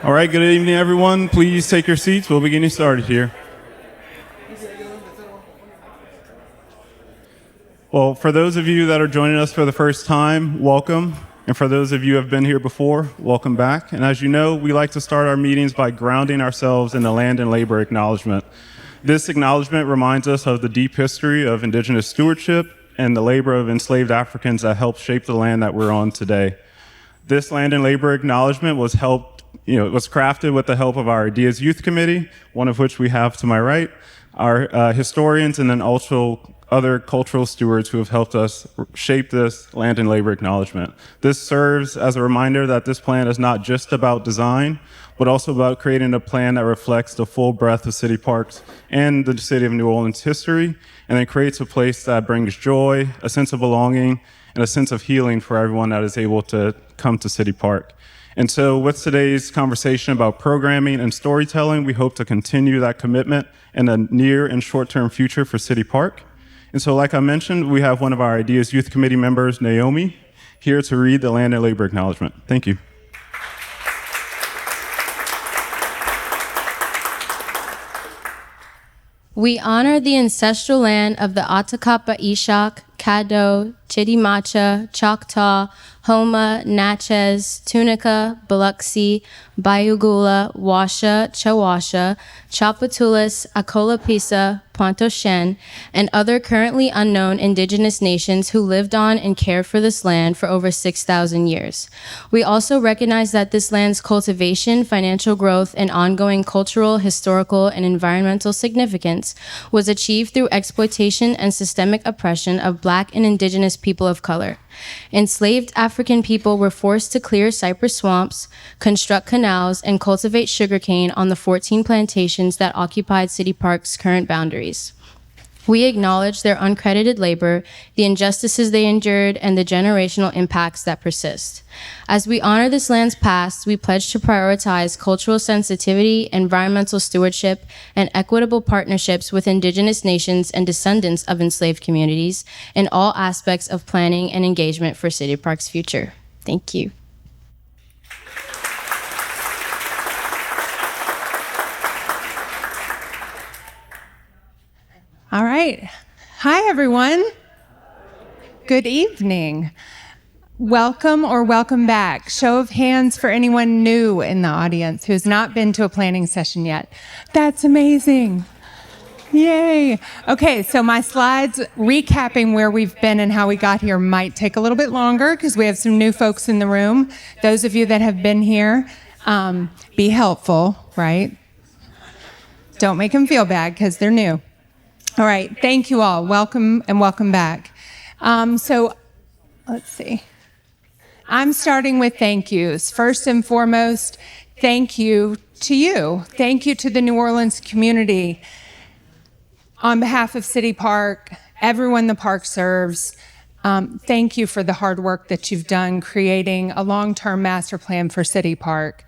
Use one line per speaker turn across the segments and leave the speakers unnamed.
All right, good evening, everyone. Please take your seats. We'll be getting started here. Well, for those of you that are joining us for the first time, welcome. And for those of you who have been here before, welcome back. And as you know, we like to start our meetings by grounding ourselves in the land and labor acknowledgement. This acknowledgement reminds us of the deep history of indigenous stewardship and the labor of enslaved Africans that helped shape the land that we're on today. This land and labor acknowledgement was crafted with the help of our Ideas Youth Committee, one of which we have to my right, our historians, and then also other cultural stewards who have helped us shape this land and labor acknowledgement. This serves as a reminder that this plan is not just about design, but also about creating a plan that reflects the full breadth of city parks and the city of New Orleans history, and then creates a place that brings joy, a sense of belonging, and a sense of healing for everyone that is able to come to City Park. And so with today's conversation about programming and storytelling, we hope to continue that commitment in the near and short-term future for City Park. And so like I mentioned, we have one of our Ideas Youth Committee members, Naomi, here to read the land and labor acknowledgement. Thank you.
We honor the ancestral land of the Atakapa Ishak, Caddo, Chitimacha, Choctaw, Homa, Natchez, Tunica, Biloxi, Bayugula, Washa, Chawasha, Chapatulas, Akolapisa, Pontoshen, and other currently unknown indigenous nations who lived on and cared for this land for over 6,000 years. We also recognize that this land's cultivation, financial growth, and ongoing cultural, historical, and environmental significance was achieved through exploitation and systemic oppression of Black and indigenous people of color. Enslaved African people were forced to clear cypress swamps, construct canals, and cultivate sugarcane on the 14 plantations that occupied City Park's current boundaries. We acknowledge their uncredited labor, the injustices they endured, and the generational impacts that persist. As we honor this land's past, we pledge to prioritize cultural sensitivity, environmental stewardship, and equitable partnerships with indigenous nations and descendants of enslaved communities in all aspects of planning and engagement for City Park's future. Thank you.
All right. Hi, everyone. Good evening. Welcome or welcome back. Show of hands for anyone new in the audience who has not been to a planning session yet. That's amazing. Yay. Okay, so my slides recapping where we've been and how we got here might take a little bit longer because we have some new folks in the room. Those of you that have been here, be helpful, right? Don't make them feel bad because they're new. All right, thank you all. Welcome and welcome back. So let's see. I'm starting with thank yous. First and foremost, thank you to you. Thank you to the New Orleans community. On behalf of City Park, everyone the park serves, thank you for the hard work that you've done creating a long-term master plan for City Park.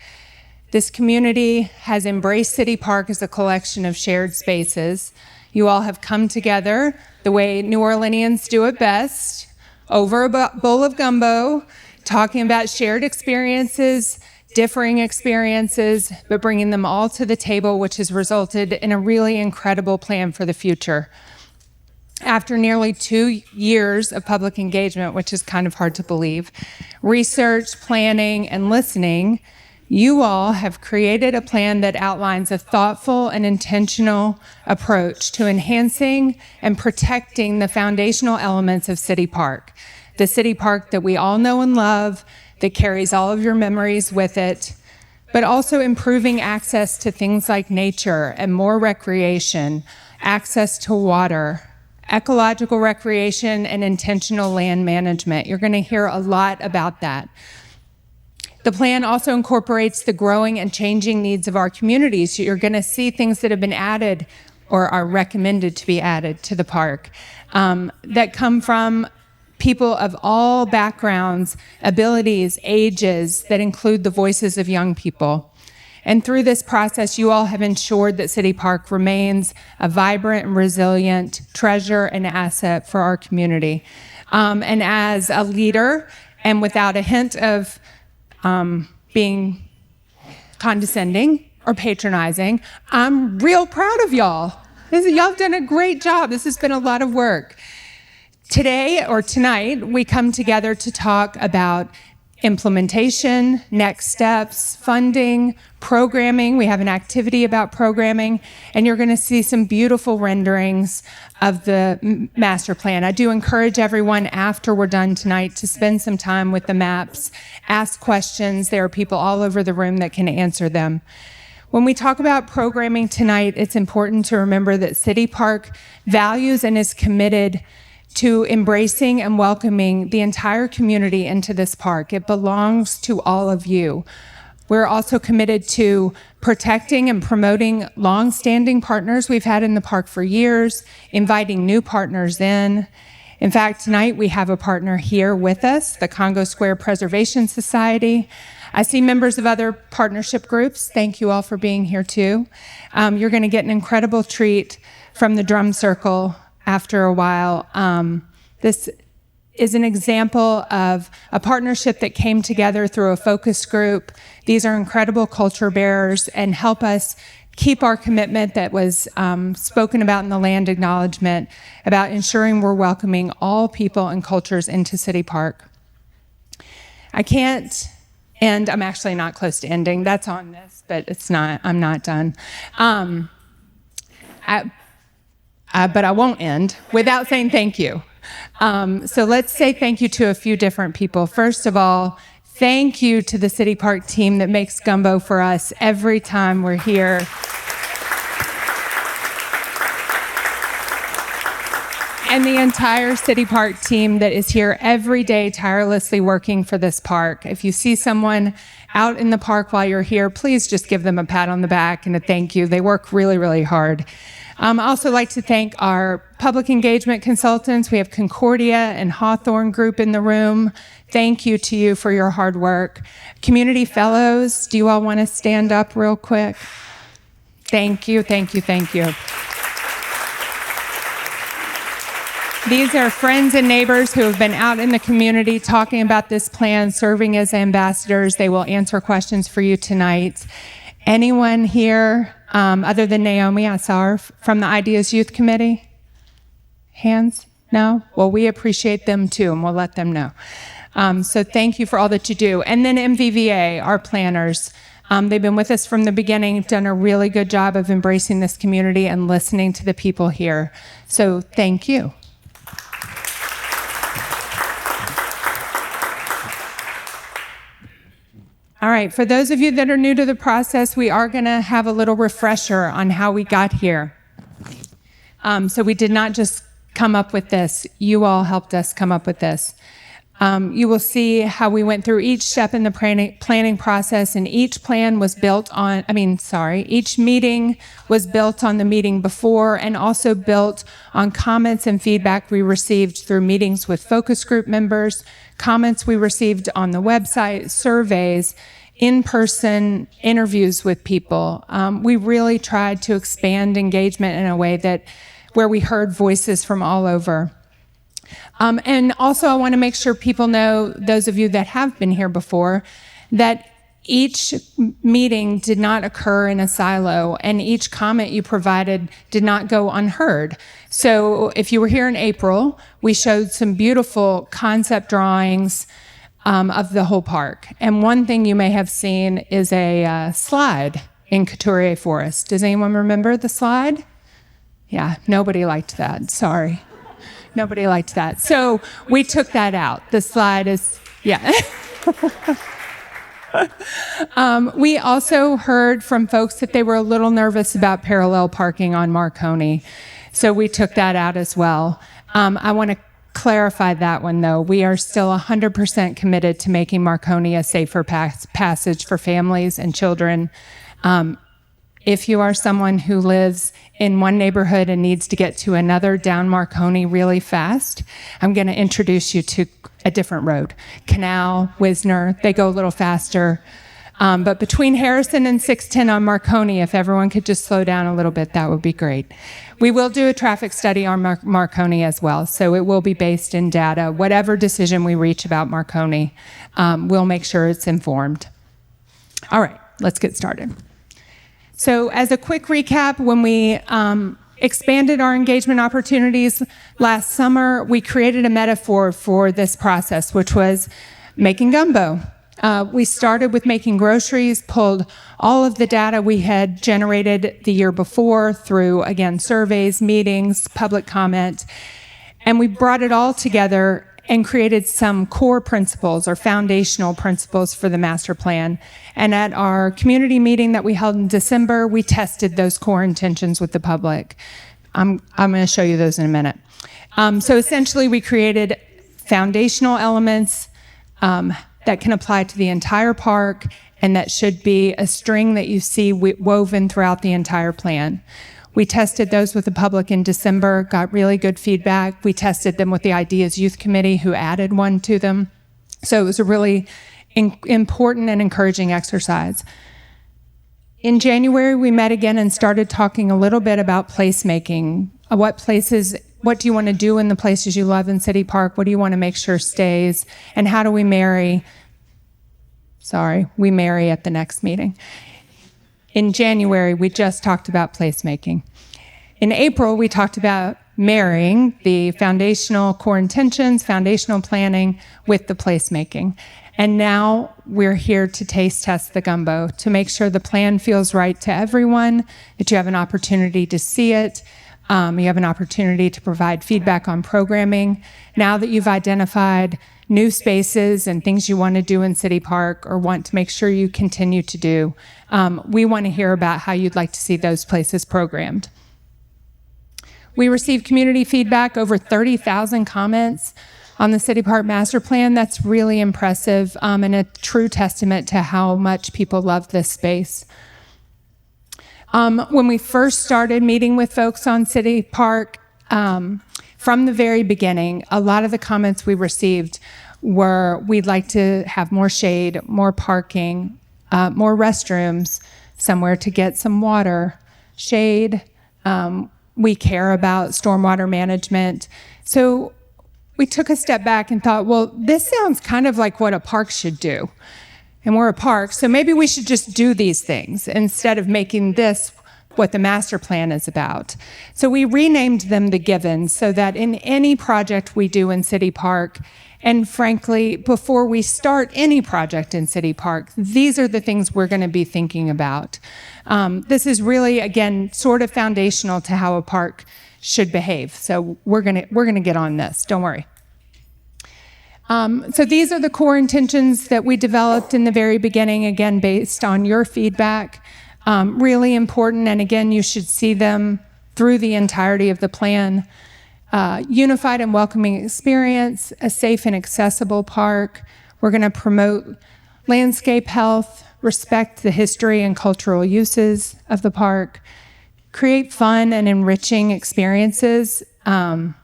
This community has embraced City Park as a collection of shared spaces. You all have come together the way New Orleanians do it best, over a bowl of gumbo, talking about shared experiences, differing experiences, but bringing them all to the table, which has resulted in a really incredible plan for the future. After nearly 2 years of public engagement, which is kind of hard to believe, research, planning, and listening, you all have created a plan that outlines a thoughtful and intentional approach to enhancing and protecting the foundational elements of City Park. The City Park that we all know and love, that carries all of your memories with it, but also improving access to things like nature and more recreation, access to water, ecological recreation, and intentional land management. You're going to hear a lot about that. The plan also incorporates the growing and changing needs of our communities. You're going to see things that have been added or are recommended to be added to the park that come from people of all backgrounds, abilities, ages, that include the voices of young people. And through this process, you all have ensured that City Park remains a vibrant and resilient treasure and asset for our community. And as a leader, and without a hint of being condescending or patronizing. I'm real proud of y'all. Y'all have done a great job. This has been a lot of work. Today or tonight, we come together to talk about implementation, next steps, funding, programming. We have an activity about programming, and you're going to see some beautiful renderings of the master plan. I do encourage everyone after we're done tonight to spend some time with the maps, ask questions. There are people all over the room that can answer them. When we talk about programming tonight, it's important to remember that City Park values and is committed to embracing and welcoming the entire community into this park. It belongs to all of you. We're also committed to protecting and promoting long-standing partners we've had in the park for years, inviting new partners in. In fact, tonight we have a partner here with us, the Congo Square Preservation Society. I see members of other partnership groups. Thank you all for being here too. You're going to get an incredible treat from the drum circle after a while. This is an example of a partnership that came together through a focus group. These are incredible culture bearers and help us keep our commitment that was spoken about in the land acknowledgement about ensuring we're welcoming all people and cultures into City Park. I can't end, I'm actually not close to ending. That's on this, but it's not, I'm not done. But I won't end without saying thank you. So let's say thank you to a few different people. First of all, thank you to the City Park team that makes Gumbo for us every time we're here. And the entire City Park team that is here every day tirelessly working for this park. If you see someone out in the park while you're here, please just give them a pat on the back and a thank you. They work really, really hard. I also like to thank our public engagement consultants. We have Concordia and Hawthorne Group in the room. Thank you to you for your hard work. Community fellows, do you all want to stand up real quick? Thank you, thank you, thank you. These are friends and neighbors who have been out in the community talking about this plan, serving as ambassadors. They will answer questions for you tonight. Anyone here, other than Naomi, I saw her, from the Ideas Youth Committee? Hands? No? Well, we appreciate them too, and we'll let them know. So thank you for all that you do. And then MVVA, our planners. They've been with us from the beginning, done a really good job of embracing this community and listening to the people here. So thank you. All right, for those of you that are new to the process, we are going to have a little refresher on how we got here. So we did not just come up with this. You all helped us come up with this. You will see how we went through each step in the planning process, and each plan was built on, each meeting was built on the meeting before and also built on comments and feedback we received through meetings with focus group members, comments we received on the website, surveys, in-person interviews with people. We really tried to expand engagement in a way where we heard voices from all over. And also I want to make sure people know, those of you that have been here before, that each meeting did not occur in a silo and each comment you provided did not go unheard. So if you were here in April, we showed some beautiful concept drawings of the whole park. And one thing you may have seen is a slide in Couturier Forest. Does anyone remember the slide? Yeah, nobody liked that, sorry. Nobody liked that. So we took that out. The slide is, yeah. We also heard from folks that they were a little nervous about parallel parking on Marconi. So we took that out as well. I want to clarify that one though. We are still 100% committed to making Marconi a safer passage for families and children. If you are someone who lives in one neighborhood and needs to get to another down Marconi really fast, I'm going to introduce you to a different road. Canal, Wisner, they go a little faster. But between Harrison and 610 on Marconi, if everyone could just slow down a little bit, that would be great. We will do a traffic study on Marconi as well, so it will be based in data. Whatever decision we reach about Marconi, we'll make sure it's informed. All right. let's get started. So as a quick recap, when we expanded our engagement opportunities last summer, we created a metaphor for this process, which was making gumbo. We started with making groceries, pulled all of the data we had generated the year before through, again, surveys, meetings, public comment, and we brought it all together and created some core principles or foundational principles for the master plan. And at our community meeting that we held in December, we tested those core intentions with the public. I'm going to show you those in a minute. So essentially, we created foundational elements that can apply to the entire park, and that should be a string that you see woven throughout the entire plan. We tested those with the public in December, got really good feedback. We tested them with the Ideas Youth Committee, who added one to them. So it was a really important and encouraging exercise. In January, we met again and started talking a little bit about placemaking. What do you want to do in the places you love in City Park? What do you want to make sure stays? And how do we marry at the next meeting. In January, we just talked about placemaking. In April, we talked about marrying the foundational core intentions, foundational planning with the placemaking. And now we're here to taste test the gumbo, to make sure the plan feels right to everyone, that you have an opportunity to see it, you have an opportunity to provide feedback on programming. Now that you've identified new spaces and things you want to do in City Park or want to make sure you continue to do, we want to hear about how you'd like to see those places programmed. We received community feedback, over 30,000 comments on the City Park Master Plan. That's really impressive and a true testament to how much people love this space. When we first started meeting with folks on City Park, from the very beginning, a lot of the comments we received were, we'd like to have more shade, more parking, more restrooms, somewhere to get some water, shade. We care about stormwater management. So we took a step back and thought, well, this sounds kind of like what a park should do. And we're a park, so maybe we should just do these things instead of making this what the master plan is about. So we renamed them the Givens, so that in any project we do in City Park, and frankly, before we start any project in City Park, these are the things we're going to be thinking about. This is really, again, sort of foundational to how a park should behave. So we're gonna get on this. Don't worry. So these are the core intentions that we developed in the very beginning, again, based on your feedback. Really important, and again, you should see them through the entirety of the plan. Unified and welcoming experience, a safe and accessible park. We're going to promote landscape health, respect the history and cultural uses of the park, create fun and enriching experiences. The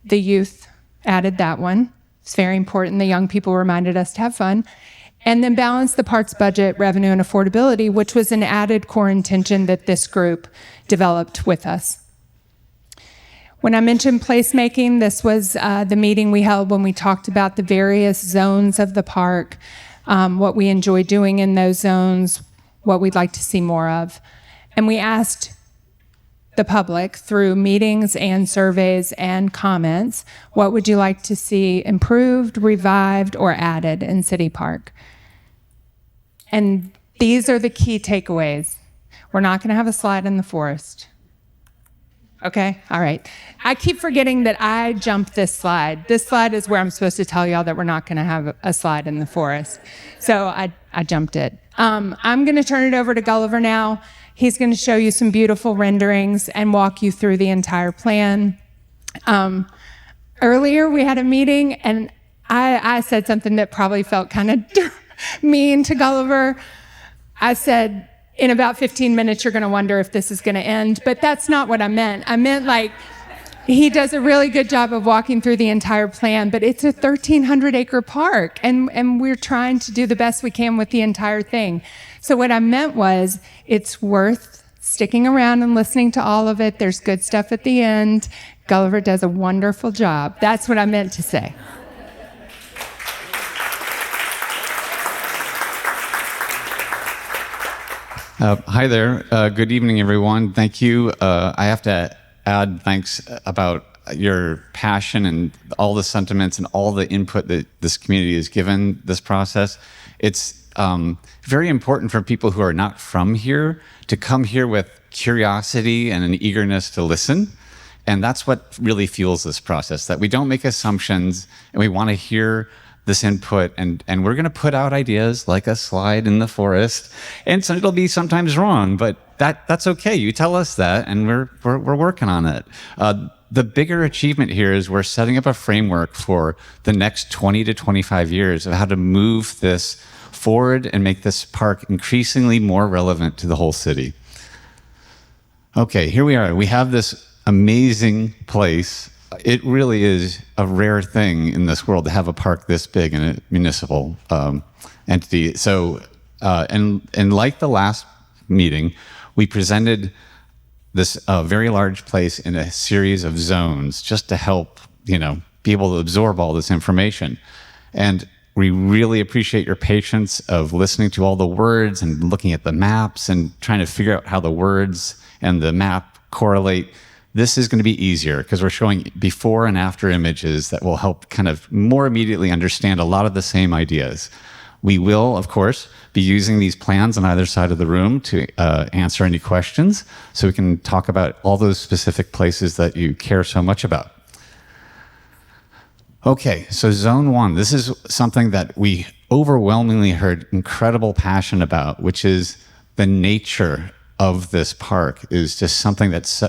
youth added that one. It's very important. The young people reminded us to have fun. And then balance the park's budget, revenue, and affordability, which was an added core intention that this group developed with us. When I mentioned placemaking, this was the meeting we held when we talked about the various zones of the park, what we enjoy doing in those zones, what we'd like to see more of. And we asked the public through meetings and surveys and comments, what would you like to see improved, revived, or added in City Park? And these are the key takeaways. We're not going to have a slide in the forest. Okay, all right. I keep forgetting that I jumped this slide. This slide is where I'm supposed to tell y'all that we're not going to have a slide in the forest. So I jumped it. I'm going to turn it over to Gulliver now. He's going to show you some beautiful renderings and walk you through the entire plan. Earlier, we had a meeting, and I said something that probably felt kind of mean to Gulliver. I said, in about 15 minutes, you're going to wonder if this is going to end. But that's not what I meant. I meant, like, he does a really good job of walking through the entire plan, but it's a 1,300-acre park, and we're trying to do the best we can with the entire thing. So what I meant was, it's worth sticking around and listening to all of it. There's good stuff at the end. Gulliver does a wonderful job. That's what I meant to say.
Hi there. Good evening, everyone. Thank you. I have to add thanks about your passion and all the sentiments and all the input that this community has given this process. It's very important for people who are not from here to come here with curiosity and an eagerness to listen. And that's what really fuels this process, that we don't make assumptions and we want to hear this input, and we're going to put out ideas like a slide in the forest, and so it'll be sometimes wrong, but that's okay. You tell us that, and we're working on it. The bigger achievement here is we're setting up a framework for the next 20 to 25 years of how to move this forward and make this park increasingly more relevant to the whole city. Okay, here we are. We have this amazing place. It really is a rare thing in this world to have a park this big in a municipal entity. So, and like the last meeting, we presented this very large place in a series of zones just to help, be able to absorb all this information. And we really appreciate your patience of listening to all the words and looking at the maps and trying to figure out how the words and the map correlate. This is going to be easier because we're showing before and after images that will help kind of more immediately understand a lot of the same ideas. We will, of course, be using these plans on either side of the room to answer any questions, so we can talk about all those specific places that you care so much about. Okay, so Zone 1, this is something that we overwhelmingly heard incredible passion about, which is the nature of this park is just something that's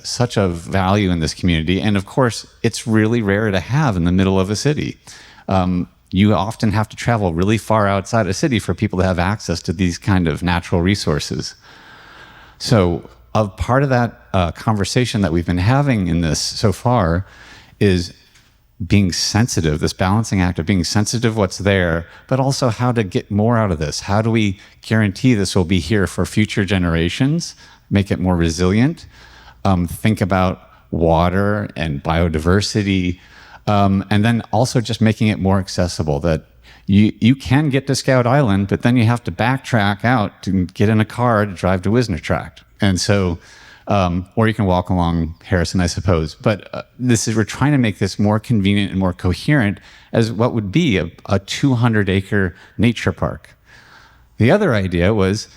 such a value in this community. And of course, it's really rare to have in the middle of a city. You often have to travel really far outside a city for people to have access to these kind of natural resources. So a part of that conversation that we've been having in this so far is being sensitive, this balancing act of being sensitive what's there, but also how to get more out of this. How do we guarantee this will be here for future generations, make it more resilient, think about water and biodiversity, and then also just making it more accessible, that you can get to Scout Island, but then you have to backtrack out to get in a car to drive to Wisner Tract. And so, or you can walk along Harrison, I suppose. But we're trying to make this more convenient and more coherent as what would be a 200-acre nature park. The other idea was,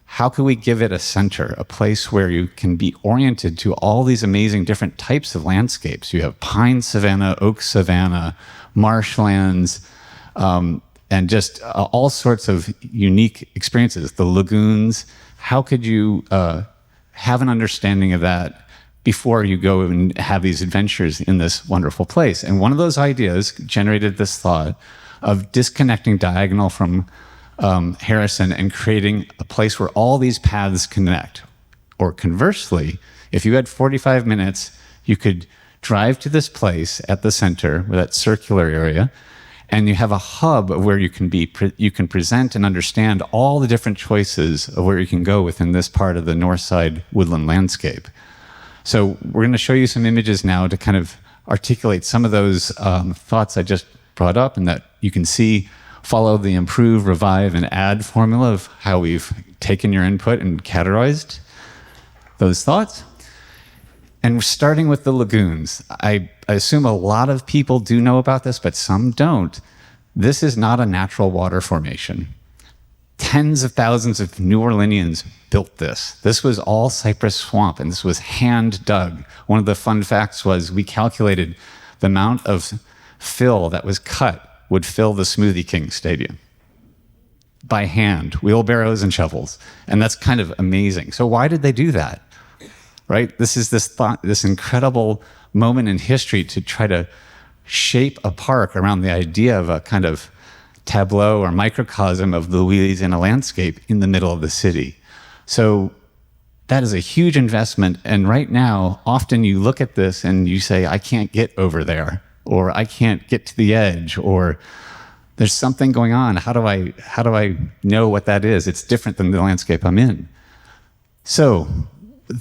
how can we give it a center, a place where you can be oriented to all these amazing different types of landscapes? You have pine savanna, oak savanna, marshlands, and just all sorts of unique experiences. The lagoons, how could you have an understanding of that before you go and have these adventures in this wonderful place? And one of those ideas generated this thought of disconnecting Diagonal from Harrison and creating a place where all these paths connect. Or conversely, if you had 45 minutes, you could drive to this place at the center, with that circular area, and you have a hub where you can present and understand all the different choices of where you can go within this part of the north side woodland landscape. So we're going to show you some images now to kind of articulate some of those thoughts I just brought up, and that you can see follow the improve, revive, and add formula of how we've taken your input and categorized those thoughts. And we're starting with the lagoons. I assume a lot of people do know about this, but some don't. This is not a natural water formation. Tens of thousands of New Orleanians built this. This was all cypress swamp, and this was hand dug. One of the fun facts was we calculated the amount of fill that was cut would fill the Smoothie King Stadium by hand, wheelbarrows and shovels. And that's kind of amazing. So why did they do that? Right? This is this incredible moment in history to try to shape a park around the idea of a kind of tableau or microcosm of the Louisiana landscape in the middle of the city. So that is a huge investment. And right now, often you look at this and you say, I can't get over there, or I can't get to the edge, or there's something going on. How do I know what that is? It's different than the landscape I'm in. So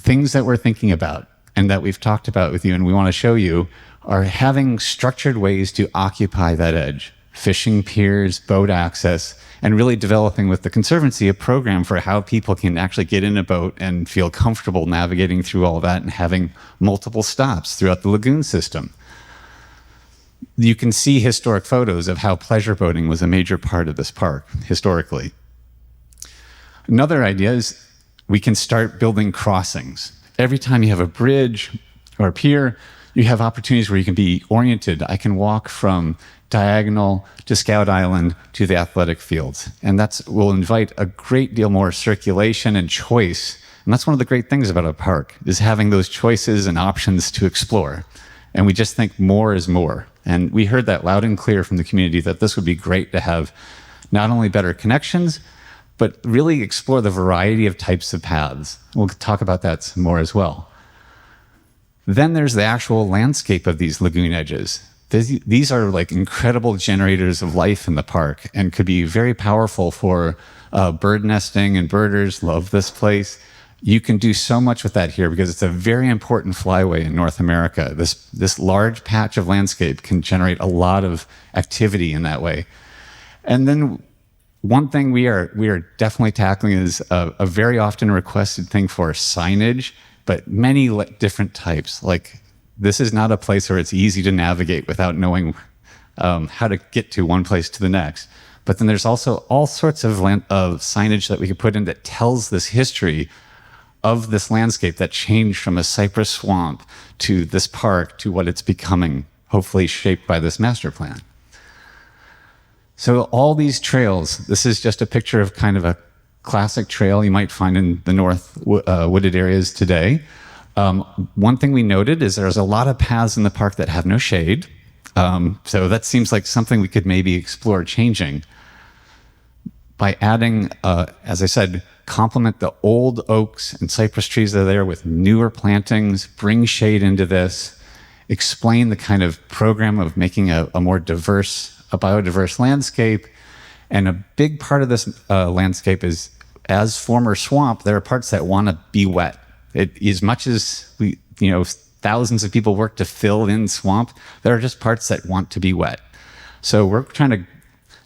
things that we're thinking about and that we've talked about with you and we want to show you are having structured ways to occupy that edge. fishing piers, boat access, and really developing with the Conservancy a program for how people can actually get in a boat and feel comfortable navigating through all that and having multiple stops throughout the lagoon system. You can see historic photos of how pleasure boating was a major part of this park historically. Another idea is we can start building crossings. Every time you have a bridge or a pier, you have opportunities where you can be oriented. I can walk from Diagonal to Scout Island to the athletic fields. And that will invite a great deal more circulation and choice. And that's one of the great things about a park, is having those choices and options to explore. And we just think more is more. And we heard that loud and clear from the community that this would be great to have not only better connections, but really explore the variety of types of paths. We'll talk about that some more as well. Then there's the actual landscape of these lagoon edges. These are like incredible generators of life in the park and could be very powerful for bird nesting, and birders love this place. You can do so much with that here because it's a very important flyway in North America. This large patch of landscape can generate a lot of activity in that way. And then one thing we are definitely tackling is a very often requested thing for signage, but many different types. Like, this is not a place where it's easy to navigate without knowing how to get to one place to the next. But then there's also all sorts of signage that we can put in that tells this history of this landscape that changed from a cypress swamp to this park to what it's becoming, hopefully shaped by this master plan. So all these trails, this is just a picture of kind of a classic trail you might find in the north wooded areas today. One thing we noted is there's a lot of paths in the park that have no shade. So that seems like something we could maybe explore changing by adding, as I said, complement the old oaks and cypress trees that are there with newer plantings, bring shade into this, explain the kind of program of making a more diverse, a biodiverse landscape. And a big part of this landscape is, as former swamp, there are parts that want to be wet. As much as thousands of people work to fill in swamp, there are just parts that want to be wet. So we're trying to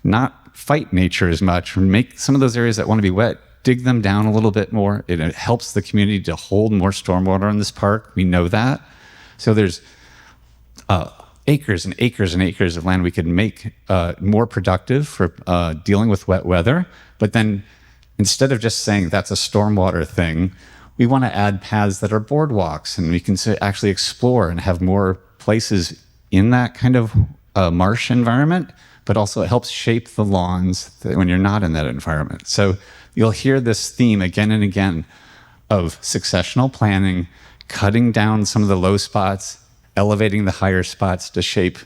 not fight nature as much, or make some of those areas that want to be wet, dig them down a little bit more. It helps the community to hold more stormwater in this park. We know that. So there's acres and acres and acres of land we could make more productive for dealing with wet weather. But then instead of just saying that's a stormwater thing, we want to add paths that are boardwalks, and we can actually explore and have more places in that kind of marsh environment, but also it helps shape the lawns when you're not in that environment. So you'll hear this theme again and again of successional planning, cutting down some of the low spots, elevating the higher spots to shape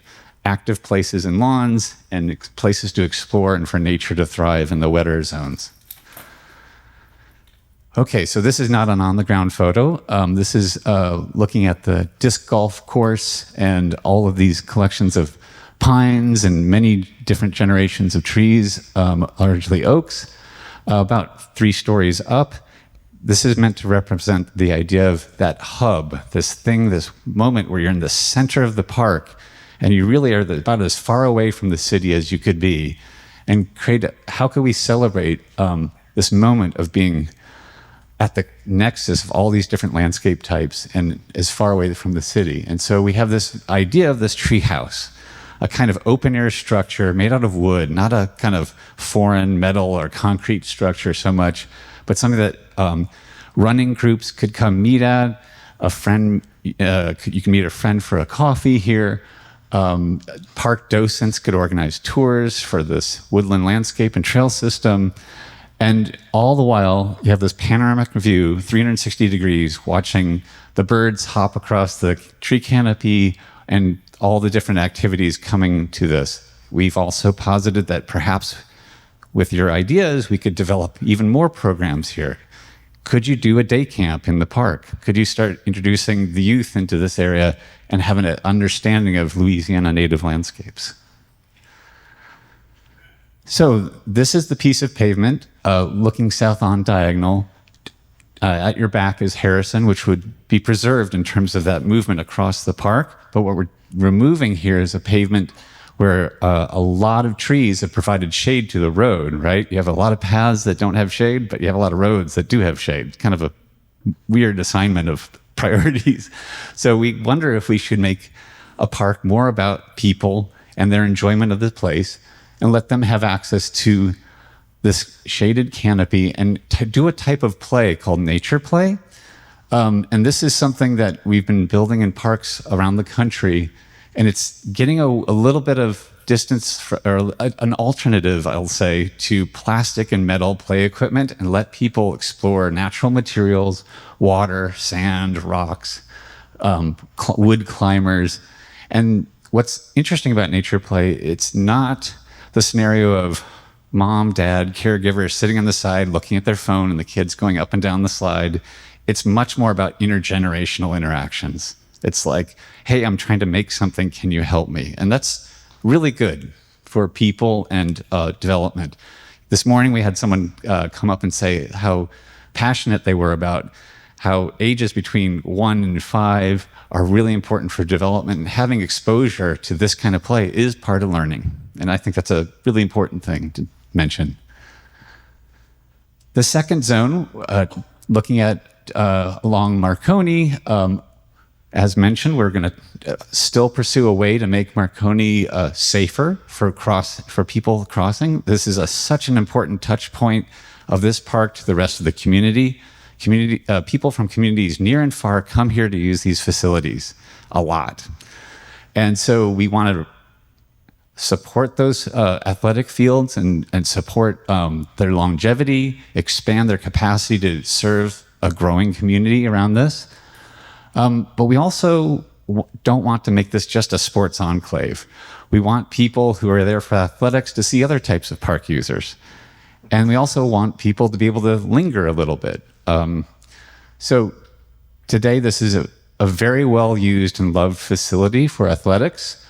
active places and lawns and places to explore and for nature to thrive in the wetter zones. Okay, so this is not an on-the-ground photo. This is looking at the disc golf course and all of these collections of pines and many different generations of trees, largely oaks, about 3 stories up. This is meant to represent the idea of that hub, this thing, this moment where you're in the center of the park and you really are about as far away from the city as you could be, and how could we celebrate this moment of being at the nexus of all these different landscape types and as far away from the city. And so we have this idea of this tree house, a kind of open air structure made out of wood, not a kind of foreign metal or concrete structure so much, but something that running groups could come meet at. You can meet a friend for a coffee here. Park docents could organize tours for this woodland landscape and trail system. And all the while, you have this panoramic view, 360 degrees, watching the birds hop across the tree canopy and all the different activities coming to this. We've also posited that perhaps with your ideas, we could develop even more programs here. Could you do a day camp in the park? Could you start introducing the youth into this area and having an understanding of Louisiana native landscapes? So this is the piece of pavement looking south on Diagonal. At your back is Harrison, which would be preserved in terms of that movement across the park. But what we're removing here is a pavement where a lot of trees have provided shade to the road, right? You have a lot of paths that don't have shade, but you have a lot of roads that do have shade. Kind of a weird assignment of priorities. So we wonder if we should make a park more about people and their enjoyment of the place and let them have access to this shaded canopy and to do a type of play called nature play. And this is something that we've been building in parks around the country, and it's getting a little bit of distance or an alternative, I'll say, to plastic and metal play equipment and let people explore natural materials, water, sand, rocks, wood climbers. And what's interesting about nature play, it's not the scenario of mom, dad, caregivers sitting on the side looking at their phone and the kids going up and down the slide. It's much more about intergenerational interactions. It's like, hey, I'm trying to make something, can you help me? And that's really good for people and development. This morning we had someone come up and say how passionate they were about how ages between 1 and 5 are really important for development, and having exposure to this kind of play is part of learning. And I think that's a really important thing to mention. The second zone, looking at along Marconi, as mentioned, we're going to still pursue a way to make Marconi safer for people crossing. This is such an important touch point of this park to the rest of the community. People from communities near and far come here to use these facilities a lot. And so we want to support those athletic fields and support their longevity, expand their capacity to serve a growing community around this. But we also don't want to make this just a sports enclave. We want people who are there for athletics to see other types of park users. And we also want people to be able to linger a little bit. So today, this is a very well-used and loved facility for athletics,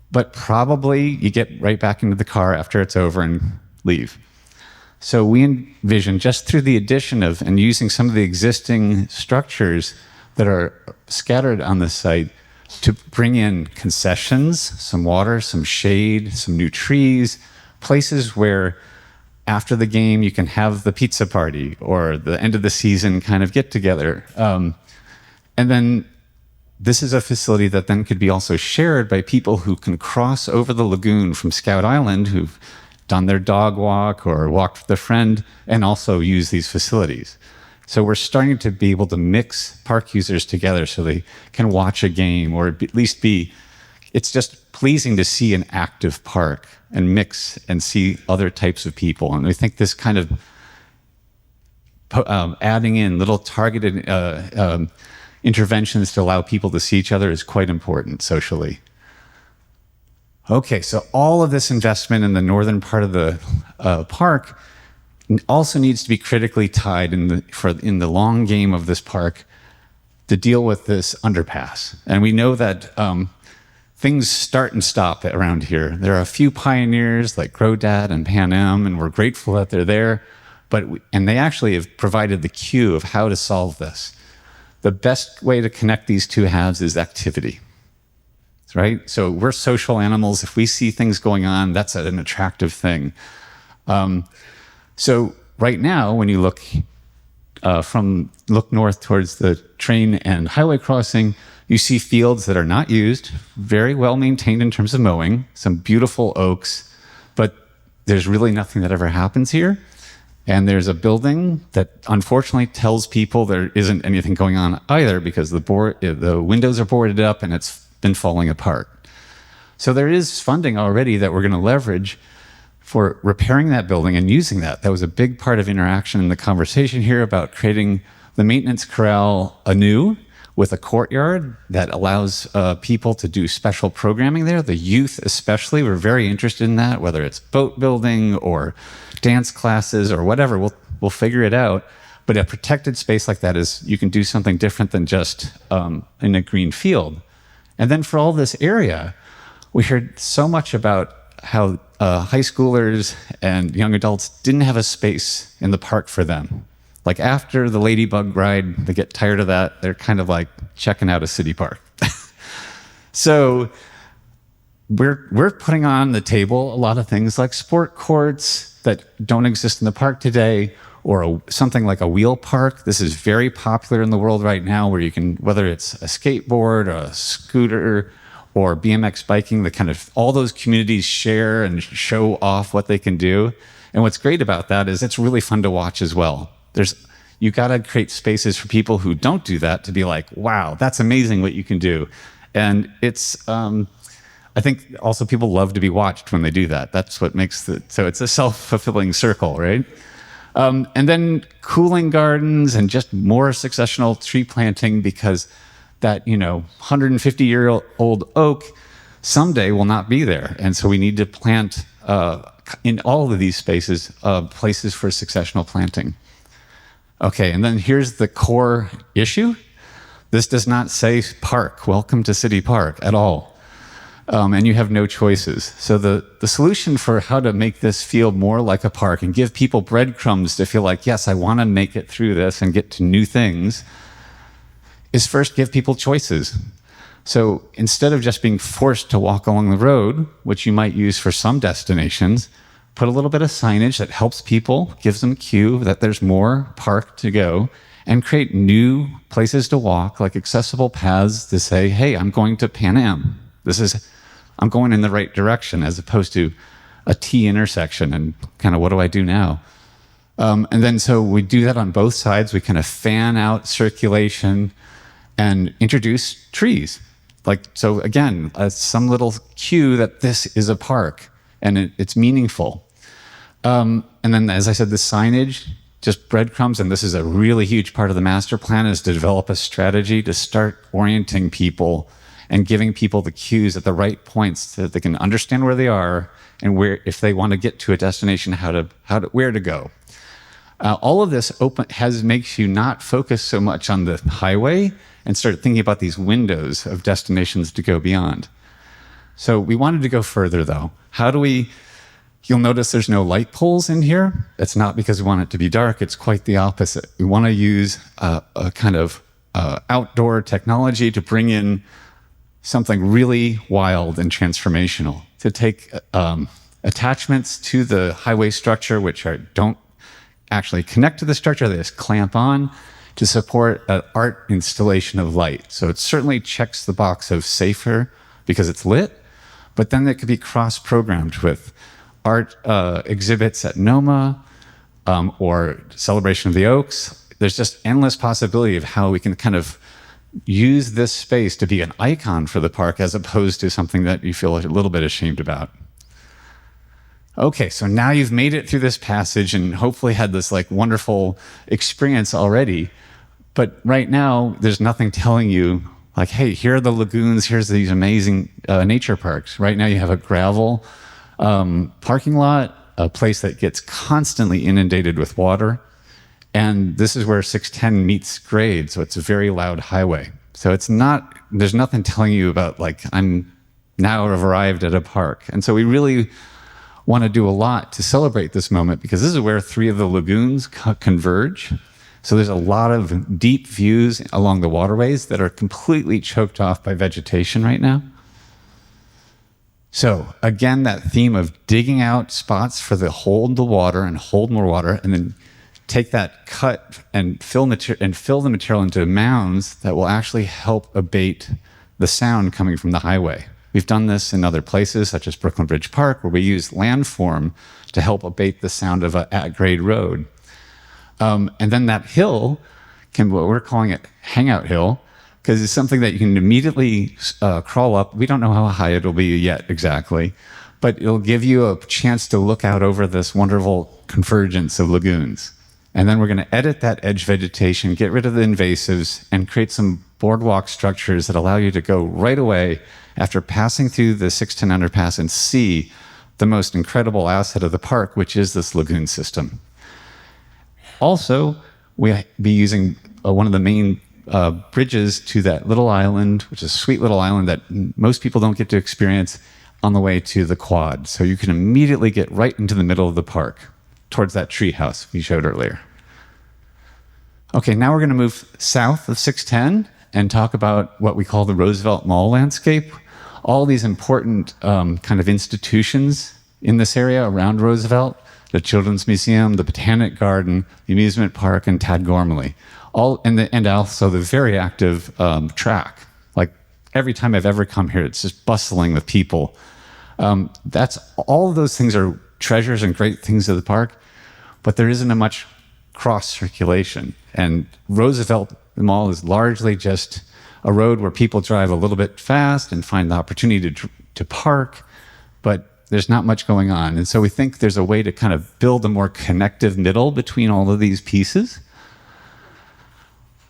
but probably you get right back into the car after it's over and leave. So we envision, just through the addition of and using some of the existing structures that are scattered on the site, to bring in concessions, some water, some shade, some new trees, places where after the game you can have the pizza party or the end of the season kind of get together. And then this is a facility that then could be also shared by people who can cross over the lagoon from Scout Island, who've done their dog walk or walked with a friend, and also use these facilities. So we're starting to be able to mix park users together so they can watch a game or at least it's just pleasing to see an active park and mix and see other types of people. And we think this kind of adding in little targeted interventions to allow people to see each other is quite important socially. Okay, so all of this investment in the northern part of the park also needs to be critically tied in the long game of this park to deal with this underpass. And we know that things start and stop around here. There are a few pioneers like Grodad and Pan Am, and we're grateful that they're there. And they actually have provided the cue of how to solve this. The best way to connect these two halves is activity, right? So we're social animals. If we see things going on, that's an attractive thing. So right now, when you look north towards the train and highway crossing, you see fields that are not used, very well maintained in terms of mowing, some beautiful oaks, but there's really nothing that ever happens here. And there's a building that unfortunately tells people there isn't anything going on either, because the windows are boarded up and it's been falling apart. So there is funding already that we're going to leverage for repairing that building and using that. That was a big part of interaction in the conversation here about creating the maintenance corral anew with a courtyard that allows people to do special programming there. The youth especially, we're very interested in that, whether it's boat building or dance classes or whatever, we'll figure it out. But a protected space like that is, you can do something different than just in a green field. And then for all this area, we heard so much about how high schoolers and young adults didn't have a space in the park for them. Like after the Ladybug ride, they get tired of that. They're kind of like checking out a city park. So we're putting on the table a lot of things like sport courts that don't exist in the park today, or something like a wheel park. This is very popular in the world right now, where you can, whether it's a skateboard or a scooter or BMX biking, the kind of all those communities share and show off what they can do. And what's great about that is it's really fun to watch as well. You got to create spaces for people who don't do that to be like, wow, that's amazing what you can do. And it's, I think also people love to be watched when they do that. That's what makes so it's a self-fulfilling circle, right? And then cooling gardens and just more successional tree planting, because that, 150-year-old oak someday will not be there. And so we need to plant in all of these spaces, places for successional planting. Okay, and then here's the core issue. This does not say park, welcome to City Park at all. And you have no choices. So the solution for how to make this feel more like a park and give people breadcrumbs to feel like, yes, I want to make it through this and get to new things, is first give people choices. So instead of just being forced to walk along the road, which you might use for some destinations, put a little bit of signage that helps people, gives them a cue that there's more park to go, and create new places to walk, like accessible paths to say, hey, I'm going to Pan Am. I'm going in the right direction, as opposed to a T intersection and kind of what do I do now? And then so we do that on both sides. We kind of fan out circulation and introduce trees. So again, some little cue that this is a park and it's meaningful. And then, as I said, the signage, just breadcrumbs, and this is a really huge part of the master plan, is to develop a strategy to start orienting people and giving people the cues at the right points so that they can understand where they are and where, if they want to get to a destination, where to go. All of this makes you not focus so much on the highway and start thinking about these windows of destinations to go beyond. So we wanted to go further, though. You'll notice there's no light poles in here. It's not because we want it to be dark. It's quite the opposite. We want to use a kind of outdoor technology to bring in something really wild and transformational, to take attachments to the highway structure, which don't actually connect to the structure, they just clamp on, to support an art installation of light. So it certainly checks the box of safer because it's lit, but then it could be cross-programmed with art exhibits at NOMA or Celebration of the Oaks. There's just endless possibility of how we can kind of use this space to be an icon for the park, as opposed to something that you feel a little bit ashamed about. Okay, so now you've made it through this passage and hopefully had this wonderful experience already. But right now, there's nothing telling you, hey, here are the lagoons, here's these amazing nature parks. Right now you have a gravel parking lot, a place that gets constantly inundated with water. And this is where 610 meets grade, so it's a very loud highway. So there's nothing telling you about I'm now arrived at a park. And so we really want to do a lot to celebrate this moment, because this is where 3 of the lagoons converge. So there's a lot of deep views along the waterways that are completely choked off by vegetation right now. So again, that theme of digging out spots hold the water and hold more water, and then take that cut and fill the material into mounds that will actually help abate the sound coming from the highway. We've done this in other places, such as Brooklyn Bridge Park, where we use landform to help abate the sound of an at-grade road. And then that hill what we're calling it Hangout Hill, because it's something that you can immediately crawl up. We don't know how high it'll be yet exactly, but it'll give you a chance to look out over this wonderful convergence of lagoons. And then we're going to edit that edge vegetation, get rid of the invasives, and create some boardwalk structures that allow you to go right away after passing through the 610 underpass and see the most incredible asset of the park, which is this lagoon system. Also, we'll be using one of the main bridges to that little island, which is a sweet little island that most people don't get to experience, on the way to the quad. So you can immediately get right into the middle of the park, towards that tree house we showed earlier. Okay, now we're going to move south of 610 and talk about what we call the Roosevelt Mall landscape. all these important kind of institutions in this area around Roosevelt, the Children's Museum, the Botanic Garden, the amusement park, and Tad Gormley. And also the very active track. Like every time I've ever come here, it's just bustling with people. That's all of those things are treasures and great things of the park, but there isn't a much cross circulation. And Roosevelt Mall is largely just a road where people drive a little bit fast and find the opportunity to park, but there's not much going on. And so we think there's a way to kind of build a more connective middle between all of these pieces.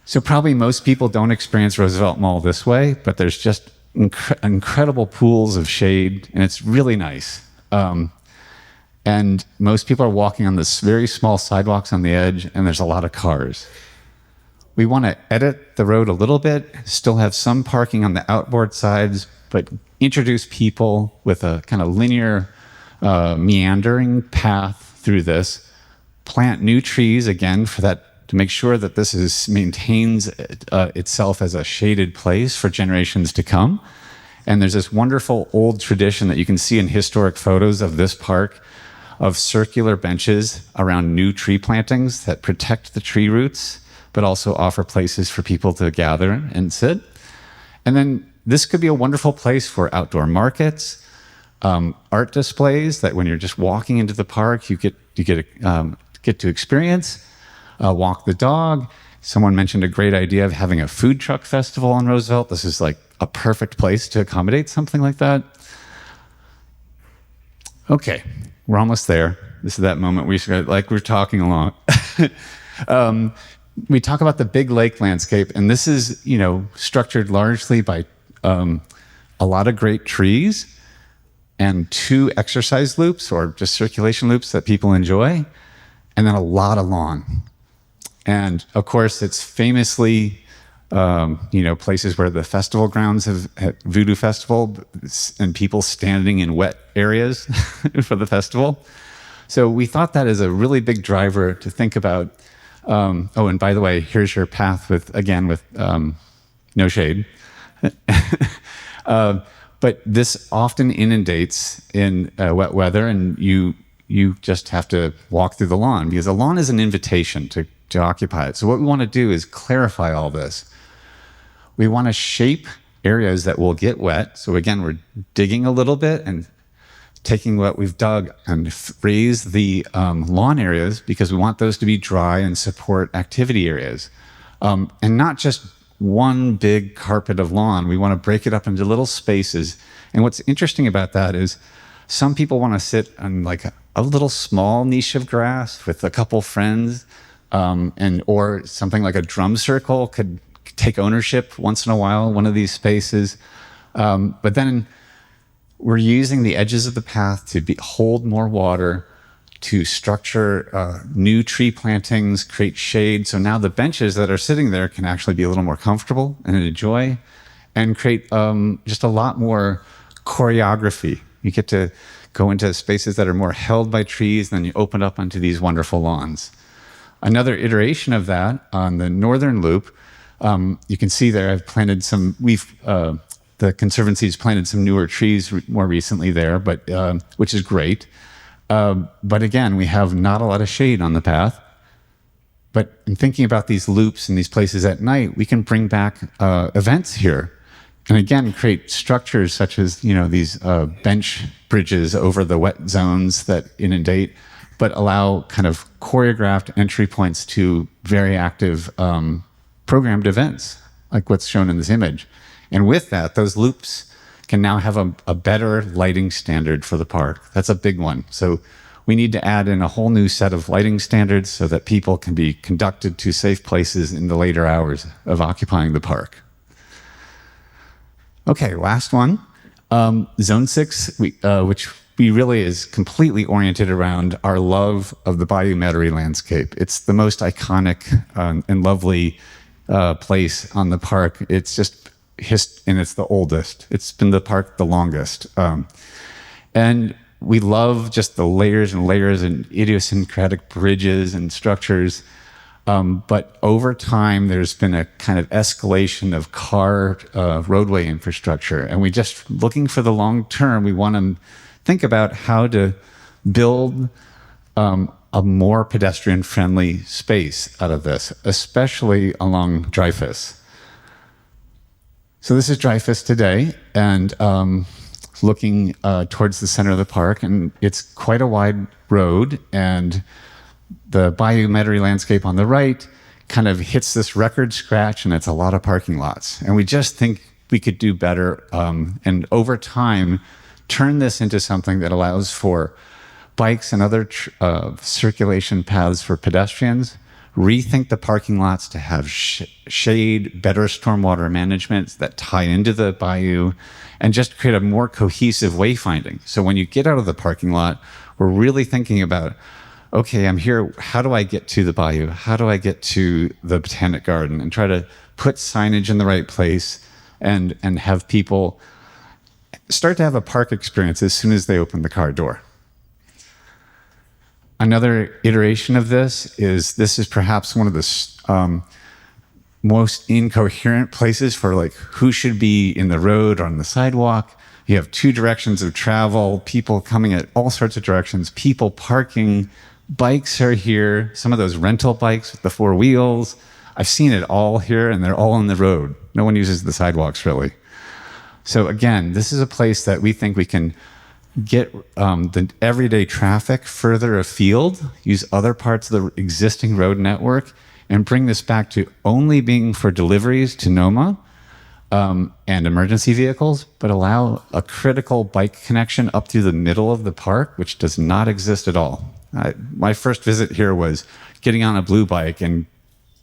So probably most people don't experience Roosevelt Mall this way, but there's just incredible pools of shade, and it's really nice. And most people are walking on this very small sidewalks on the edge, and there's a lot of cars. We want to edit the road a little bit, still have some parking on the outboard sides, but introduce people with a kind of linear, meandering path through this. Plant new trees, again, for that, to make sure that this maintains itself as a shaded place for generations to come. And there's this wonderful old tradition that you can see in historic photos of this park of circular benches around new tree plantings that protect the tree roots, but also offer places for people to gather and sit. And then this could be a wonderful place for outdoor markets, art displays that when you're just walking into the park, you get to experience, walk the dog. Someone mentioned a great idea of having a food truck festival on Roosevelt. This is like a perfect place to accommodate something like that. Okay, we're almost there. This is that moment we're talking along. We talk about the big lake landscape, and this is, structured largely by a lot of great trees and 2 exercise loops or just circulation loops that people enjoy, and then a lot of lawn. And of course, it's famously, places where the festival grounds have Voodoo Festival and people standing in wet areas for the festival. So we thought that is a really big driver to think about. And by the way, here's your path with no shade. But this often inundates in wet weather, and you just have to walk through the lawn because the lawn is an invitation to occupy it. So what we want to do is clarify all this. We want to shape areas that will get wet. So again, we're digging a little bit and taking what we've dug and raise the lawn areas because we want those to be dry and support activity areas. And not just one big carpet of lawn. We want to break it up into little spaces. And what's interesting about that is some people want to sit on like a little small niche of grass with a couple friends, or something like a drum circle could take ownership once in a while, one of these spaces. But then we're using the edges of the path to hold more water, to structure new tree plantings, create shade. So now the benches that are sitting there can actually be a little more comfortable and enjoy, and create just a lot more choreography. You get to go into spaces that are more held by trees, and then you open up onto these wonderful lawns. Another iteration of that on the northern loop, you can see there I've planted some, the Conservancy has planted some newer trees more recently there, but which is great. But again, we have not a lot of shade on the path. But in thinking about these loops and these places at night, we can bring back events here. And again, create structures such as, these bench bridges over the wet zones that inundate, but allow kind of choreographed entry points to very active programmed events, like what's shown in this image. And with that, those loops can now have a better lighting standard for the park. That's a big one. So we need to add in a whole new set of lighting standards so that people can be conducted to safe places in the later hours of occupying the park. Okay, last one. Zone 6, which we really is completely oriented around our love of the Bayou Metairie landscape. It's the most iconic and lovely place on the park. It's just and it's the oldest. It's been the park the longest. And we love just the layers and layers and idiosyncratic bridges and structures. But over time, there's been a kind of escalation of car roadway infrastructure. And we just, looking for the long term, we want to think about how to build a more pedestrian-friendly space out of this, especially along Dreyfus. So this is Dreyfus today, and looking towards the center of the park, and it's quite a wide road, and the Bayou Metairie landscape on the right kind of hits this record scratch, and it's a lot of parking lots. And we just think we could do better, and over time, turn this into something that allows for bikes and other circulation paths for pedestrians, rethink the parking lots to have shade, better stormwater management that tie into the bayou, and just create a more cohesive wayfinding. So when you get out of the parking lot, we're really thinking about, okay, I'm here, how do I get to the bayou? How do I get to the Botanic Garden? And try to put signage in the right place and have people start to have a park experience as soon as they open the car door. Another iteration of this is perhaps one of the most incoherent places for like who should be in the road or on the sidewalk. You have two directions of travel, people coming at all sorts of directions, people parking, bikes are here, some of those rental bikes with the four wheels. I've seen it all here, and they're all on the road. No one uses the sidewalks really. So again, this is a place that we think we can get the everyday traffic further afield, use other parts of the existing road network, and bring this back to only being for deliveries to NOMA and emergency vehicles, but allow a critical bike connection up through the middle of the park, which does not exist at all. My first visit here was getting on a blue bike and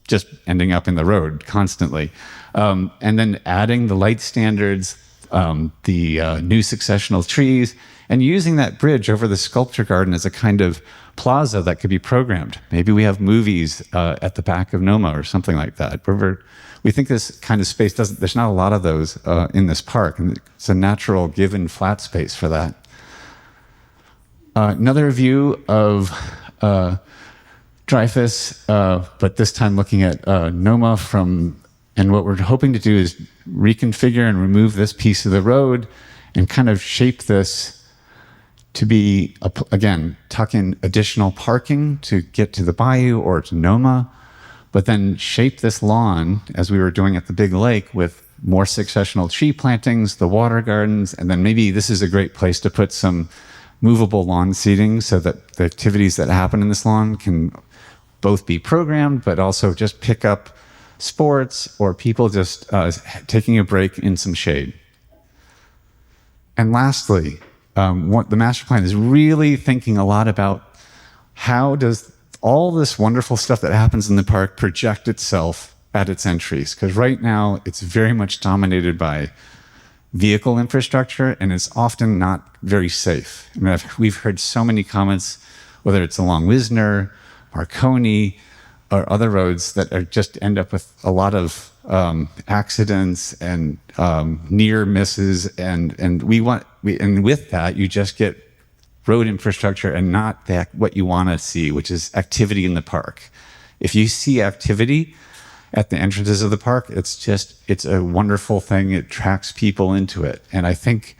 just ending up in the road constantly. And then adding the light standards, the new successional trees, and using that bridge over the sculpture garden as a kind of plaza that could be programmed. Maybe we have movies at the back of NOMA or something like that. We think this kind of space there's not a lot of those in this park, and it's a natural given flat space for that. Another view of Dreyfus, but this time looking at NOMA and what we're hoping to do is reconfigure and remove this piece of the road and kind of shape this to be, again, tuck in additional parking to get to the bayou or to NOMA, but then shape this lawn, as we were doing at the big lake, with more successional tree plantings, the water gardens, and then maybe this is a great place to put some movable lawn seating so that the activities that happen in this lawn can both be programmed, but also just pick up sports or people just taking a break in some shade. And lastly, what the master plan is really thinking a lot about how does all this wonderful stuff that happens in the park project itself at its entries? Because right now it's very much dominated by vehicle infrastructure, and it's often not very safe. I mean, we've heard so many comments, whether it's along Wisner, Marconi, or other roads that are just end up with a lot of accidents and near misses, and with that you just get road infrastructure and not what you want to see, which is activity in the park. If you see activity at the entrances of the park, it's a wonderful thing. It attracts people into it, and I think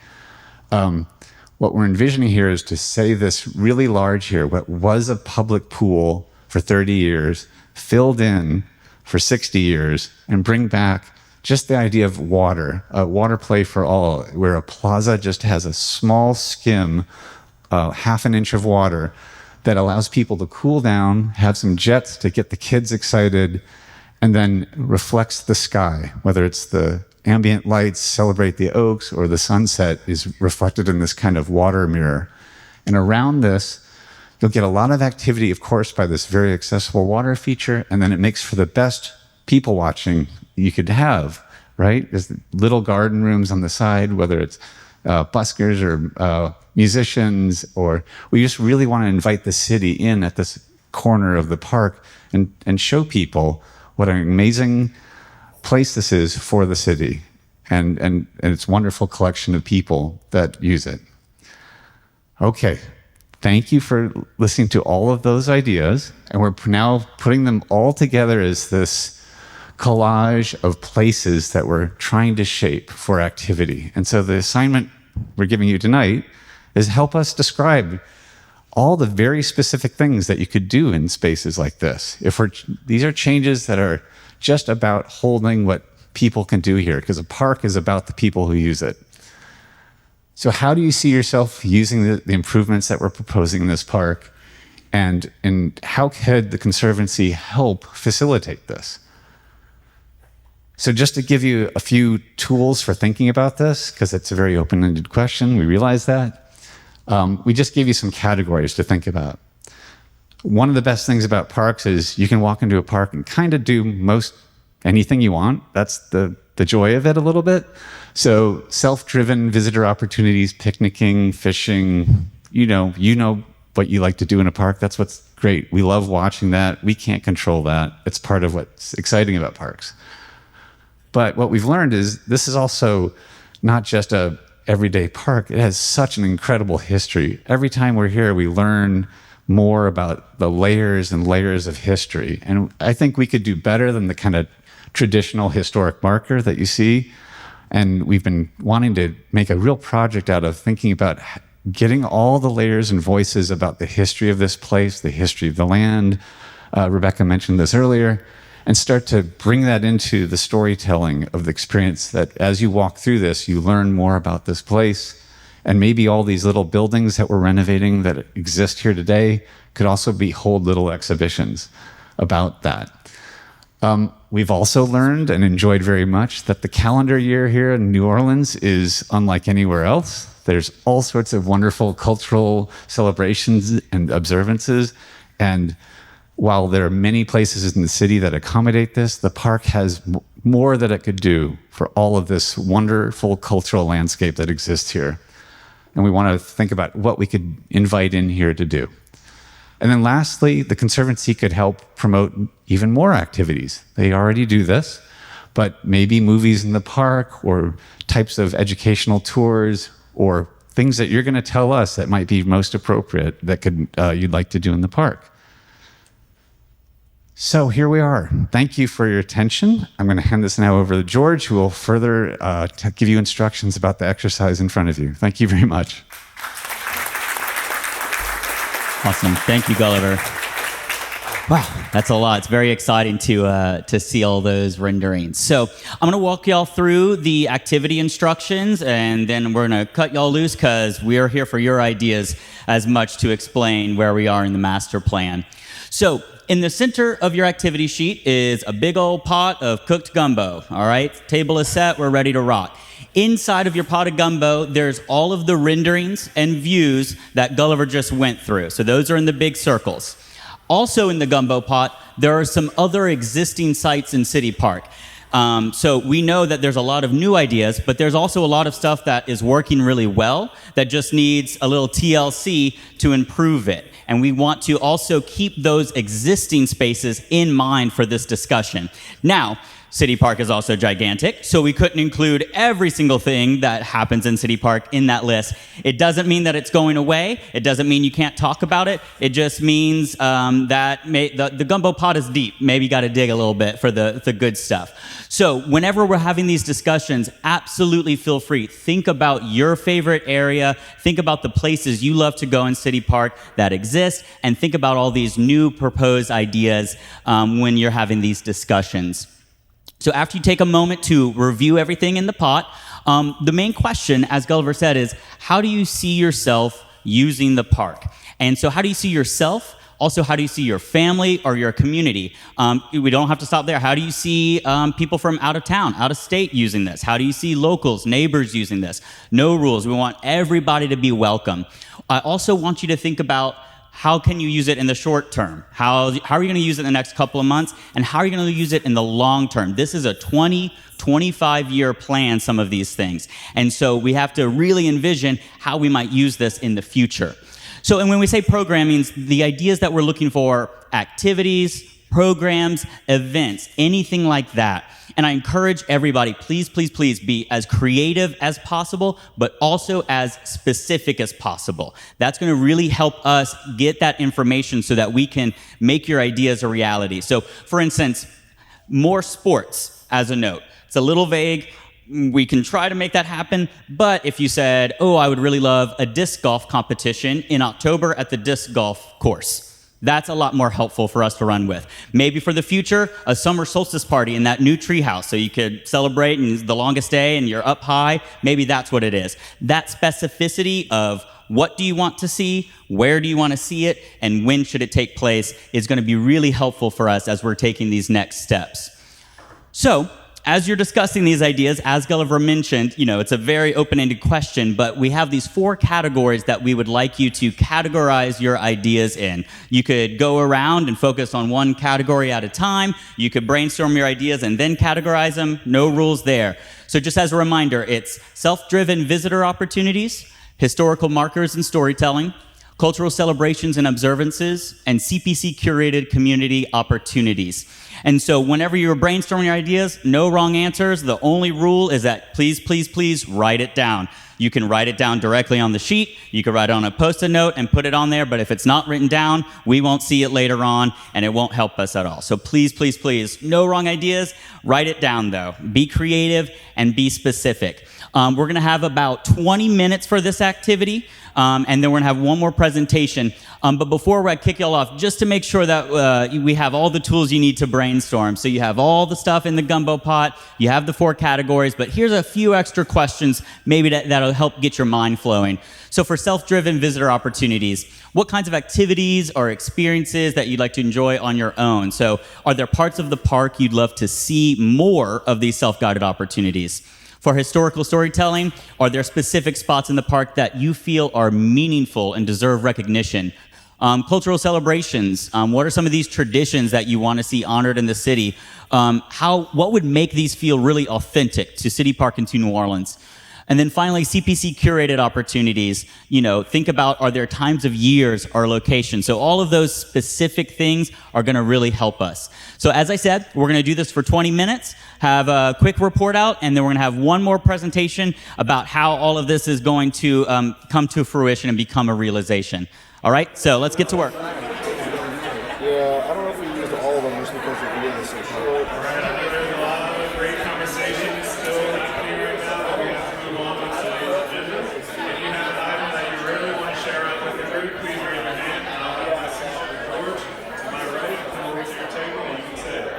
what we're envisioning here is to say this really large here, what was a public pool for 30 years, filled in for 60 years, and bring back just the idea of water, water play for all, where a plaza just has a small skim, half an inch of water that allows people to cool down, have some jets to get the kids excited, and then reflects the sky, whether it's the ambient lights celebrate the oaks or the sunset is reflected in this kind of water mirror. And around this, you'll get a lot of activity, of course, by this very accessible water feature, and then it makes for the best people watching you could have, right? There's little garden rooms on the side, whether it's buskers or musicians, or we just really want to invite the city in at this corner of the park and show people what an amazing place this is for the city and its wonderful collection of people that use it. Okay. thank you for listening to all of those ideas. And we're now putting them all together as this collage of places that we're trying to shape for activity. And so the assignment we're giving you tonight is help us describe all the very specific things that you could do in spaces like this. These are changes that are just about holding what people can do here, because a park is about the people who use it. So how do you see yourself using the improvements that we're proposing in this park? And how could the Conservancy help facilitate this? So just to give you a few tools for thinking about this, because it's a very open-ended question, we realize that. We just gave you some categories to think about. One of the best things about parks is you can walk into a park and kind of do most anything you want. That's the joy of it a little bit. So self-driven visitor opportunities, picnicking, fishing, you know what you like to do in a park. That's what's great. We love watching that. We can't control that. It's part of what's exciting about parks. But what we've learned is this is also not just a everyday park. It has such an incredible history. Every time we're here, we learn more about the layers and layers of history. And I think we could do better than the kind of traditional historic marker that you see. And we've been wanting to make a real project out of thinking about getting all the layers and voices about the history of this place, the history of the land. Rebecca mentioned this earlier, and start to bring that into the storytelling of the experience, that as you walk through this, you learn more about this place. And maybe all these little buildings that we're renovating that exist here today could also hold little exhibitions about that. We've also learned and enjoyed very much that the calendar year here in New Orleans is unlike anywhere else. There's all sorts of wonderful cultural celebrations and observances. And while there are many places in the city that accommodate this, the park has more that it could do for all of this wonderful cultural landscape that exists here. And we want to think about what we could invite in here to do. And then lastly, the Conservancy could help promote even more activities. They already do this, but maybe movies in the park, or types of educational tours, or things that you're going to tell us that might be most appropriate that you'd like to do in the park. So here we are. Thank you for your attention. I'm going to hand this now over to George, who will further give you instructions about the exercise in front of you. Thank you very much.
Awesome. Thank you, Gulliver. Wow, that's a lot. It's very exciting to see all those renderings. So I'm going to walk y'all through the activity instructions, and then we're going to cut y'all loose because we are here for your ideas as much to explain where we are in the master plan. So in the center of your activity sheet is a big old pot of cooked gumbo. All right, table is set. We're ready to rock. Inside of your pot of gumbo, there's all of the renderings and views that Gulliver just went through. So those are in the big circles. Also in the gumbo pot, there are some other existing sites in City Park. So we know that there's a lot of new ideas, but there's also a lot of stuff that is working really well that just needs a little TLC to improve it. And we want to also keep those existing spaces in mind for this discussion. Now, City Park is also gigantic, so we couldn't include every single thing that happens in City Park in that list. It doesn't mean that it's going away. It doesn't mean you can't talk about it. It just means that the gumbo pot is deep. Maybe you got to dig a little bit for the good stuff. So whenever we're having these discussions, absolutely feel free. Think about your favorite area. Think about the places you love to go in City Park that exist, and think about all these new proposed ideas when you're having these discussions. So after you take a moment to review everything in the pot, the main question, as Gulliver said, is how do you see yourself using the park? And so how do you see yourself? Also, how do you see your family or your community? We don't have to stop there. How do you see people from out of town, out of state using this? How do you see locals, neighbors using this? No rules. We want everybody to be welcome. I also want you to think about how can you use it in the short term? How are you going to use it in the next couple of months? And how are you going to use it in the long term? This is a 20, 25-year plan, some of these things. And so we have to really envision how we might use this in the future. So, and when we say programming, the ideas that we're looking for: activities, programs, events, anything like that. And I encourage everybody, please, please, please be as creative as possible, but also as specific as possible. That's going to really help us get that information so that we can make your ideas a reality. So, for instance, more sports as a note. It's a little vague. We can try to make that happen, but if you said, oh, I would really love a disc golf competition in October at the disc golf course, that's a lot more helpful for us to run with. Maybe for the future, a summer solstice party in that new treehouse so you could celebrate and the longest day and you're up high. Maybe that's what it is. That specificity of what do you want to see, where do you want to see it, and when should it take place is going to be really helpful for us as we're taking these next steps. So, as you're discussing these ideas, as Gulliver mentioned, it's a very open-ended question, but we have these 4 categories that we would like you to categorize your ideas in. You could go around and focus on one category at a time. You could brainstorm your ideas and then categorize them. No rules there. So just as a reminder, it's self-driven visitor opportunities, historical markers and storytelling, cultural celebrations and observances, and CPC curated community opportunities. And so whenever you're brainstorming your ideas, no wrong answers. The only rule is that please, please, please write it down. You can write it down directly on the sheet. You can write it on a Post-it note and put it on there. But if it's not written down, we won't see it later on, and it won't help us at all. So please, please, please, no wrong ideas. Write it down, though. Be creative and be specific. We're going to have about 20 minutes for this activity, and then we're going to have one more presentation. But before I kick y'all off, just to make sure that we have all the tools you need to brainstorm. So you have all the stuff in the gumbo pot, you have the 4 categories, but here's a few extra questions maybe that'll help get your mind flowing. So for self-driven visitor opportunities, what kinds of activities or experiences that you'd like to enjoy on your own? So are there parts of the park you'd love to see more of these self-guided opportunities? For historical storytelling, are there specific spots in the park that you feel are meaningful and deserve recognition? Cultural celebrations, what are some of these traditions that you want to see honored in the city? What would make these feel really authentic to City Park and to New Orleans? And then finally, CPC curated opportunities. Think about, are there times of years or locations? So all of those specific things are going to really help us. So as I said, we're going to do this for 20 minutes, have a quick report out, and then we're going to have one more presentation about how all of this is going to come to fruition and become a realization. All right, so let's get to work.
Yeah, I don't know if we used all of them just because the video is so short.
Great conversations still happening right now. We have to move on with today's agenda. If you have an item that you really want to share out with the group, please raise your hand and I'll pass it forward. To my right, come over to your table and you can say it.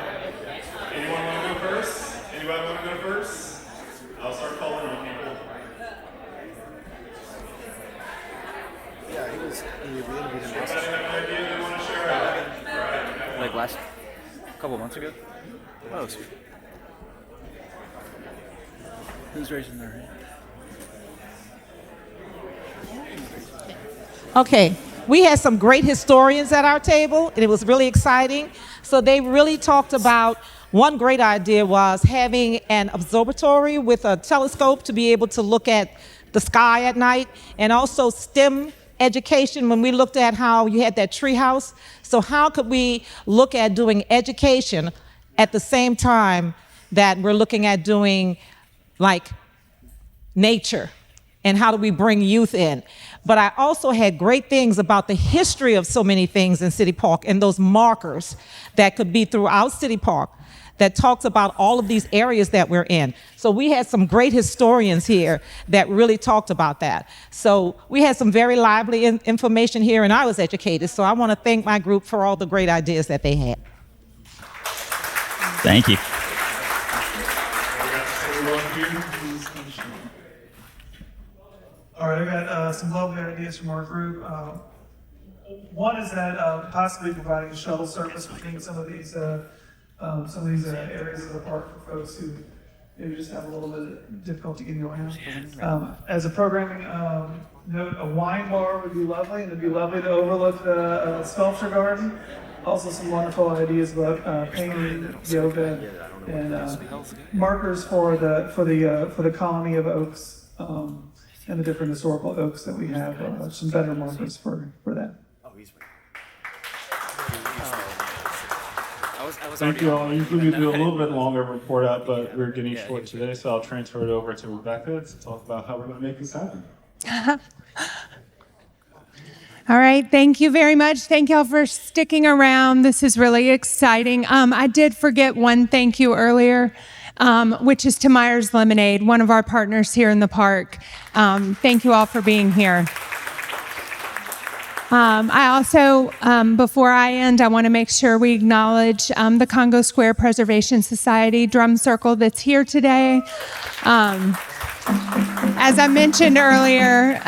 Anyone want to go first? Anybody want to go first? I'll start calling on people.
Yeah, he was. We interviewed him
Anybody have an idea they want to share out?
Like last couple months ago? Oh, who's raising their hand?
Okay, we had some great historians at our table, and it was really exciting. So they really talked about, one great idea was having an observatory with a telescope to be able to look at the sky at night, and also STEM education when we looked at how you had that treehouse. So how could we look at doing education at the same time that we're looking at doing like nature? And how do we bring youth in? But I also had great things about the history of so many things in City Park and those markers that could be throughout City Park that talks about all of these areas that we're in. So we had some great historians here that really talked about that. So we had some very lively information here, and I was educated. So I want to thank my group for all the great ideas that they had.
Thank you.
All right, I got some lovely ideas from our group. One is that possibly providing a shuttle service between some of these areas of the park for folks who maybe just have a little bit of difficulty getting around. As a programming note, a wine bar would be lovely, and it'd be lovely to overlook the sculpture garden. Also, some wonderful ideas about painting, yoga, and markers for the colony of oaks. And the different historical oaks that we have, some better markers for that.
Thank you all. Usually we do a little bit longer report out, but we're getting short today, so I'll transfer it over to Rebecca to talk about how we're going to make this happen.
All right, thank you very much. Thank y'all for sticking around. This is really exciting. I did forget one thank you earlier, which is to Myers Lemonade, one of our partners here in the park. Thank you all for being here. I also, before I end, I want to make sure we acknowledge the Congo Square Preservation Society drum circle that's here today. As I mentioned earlier,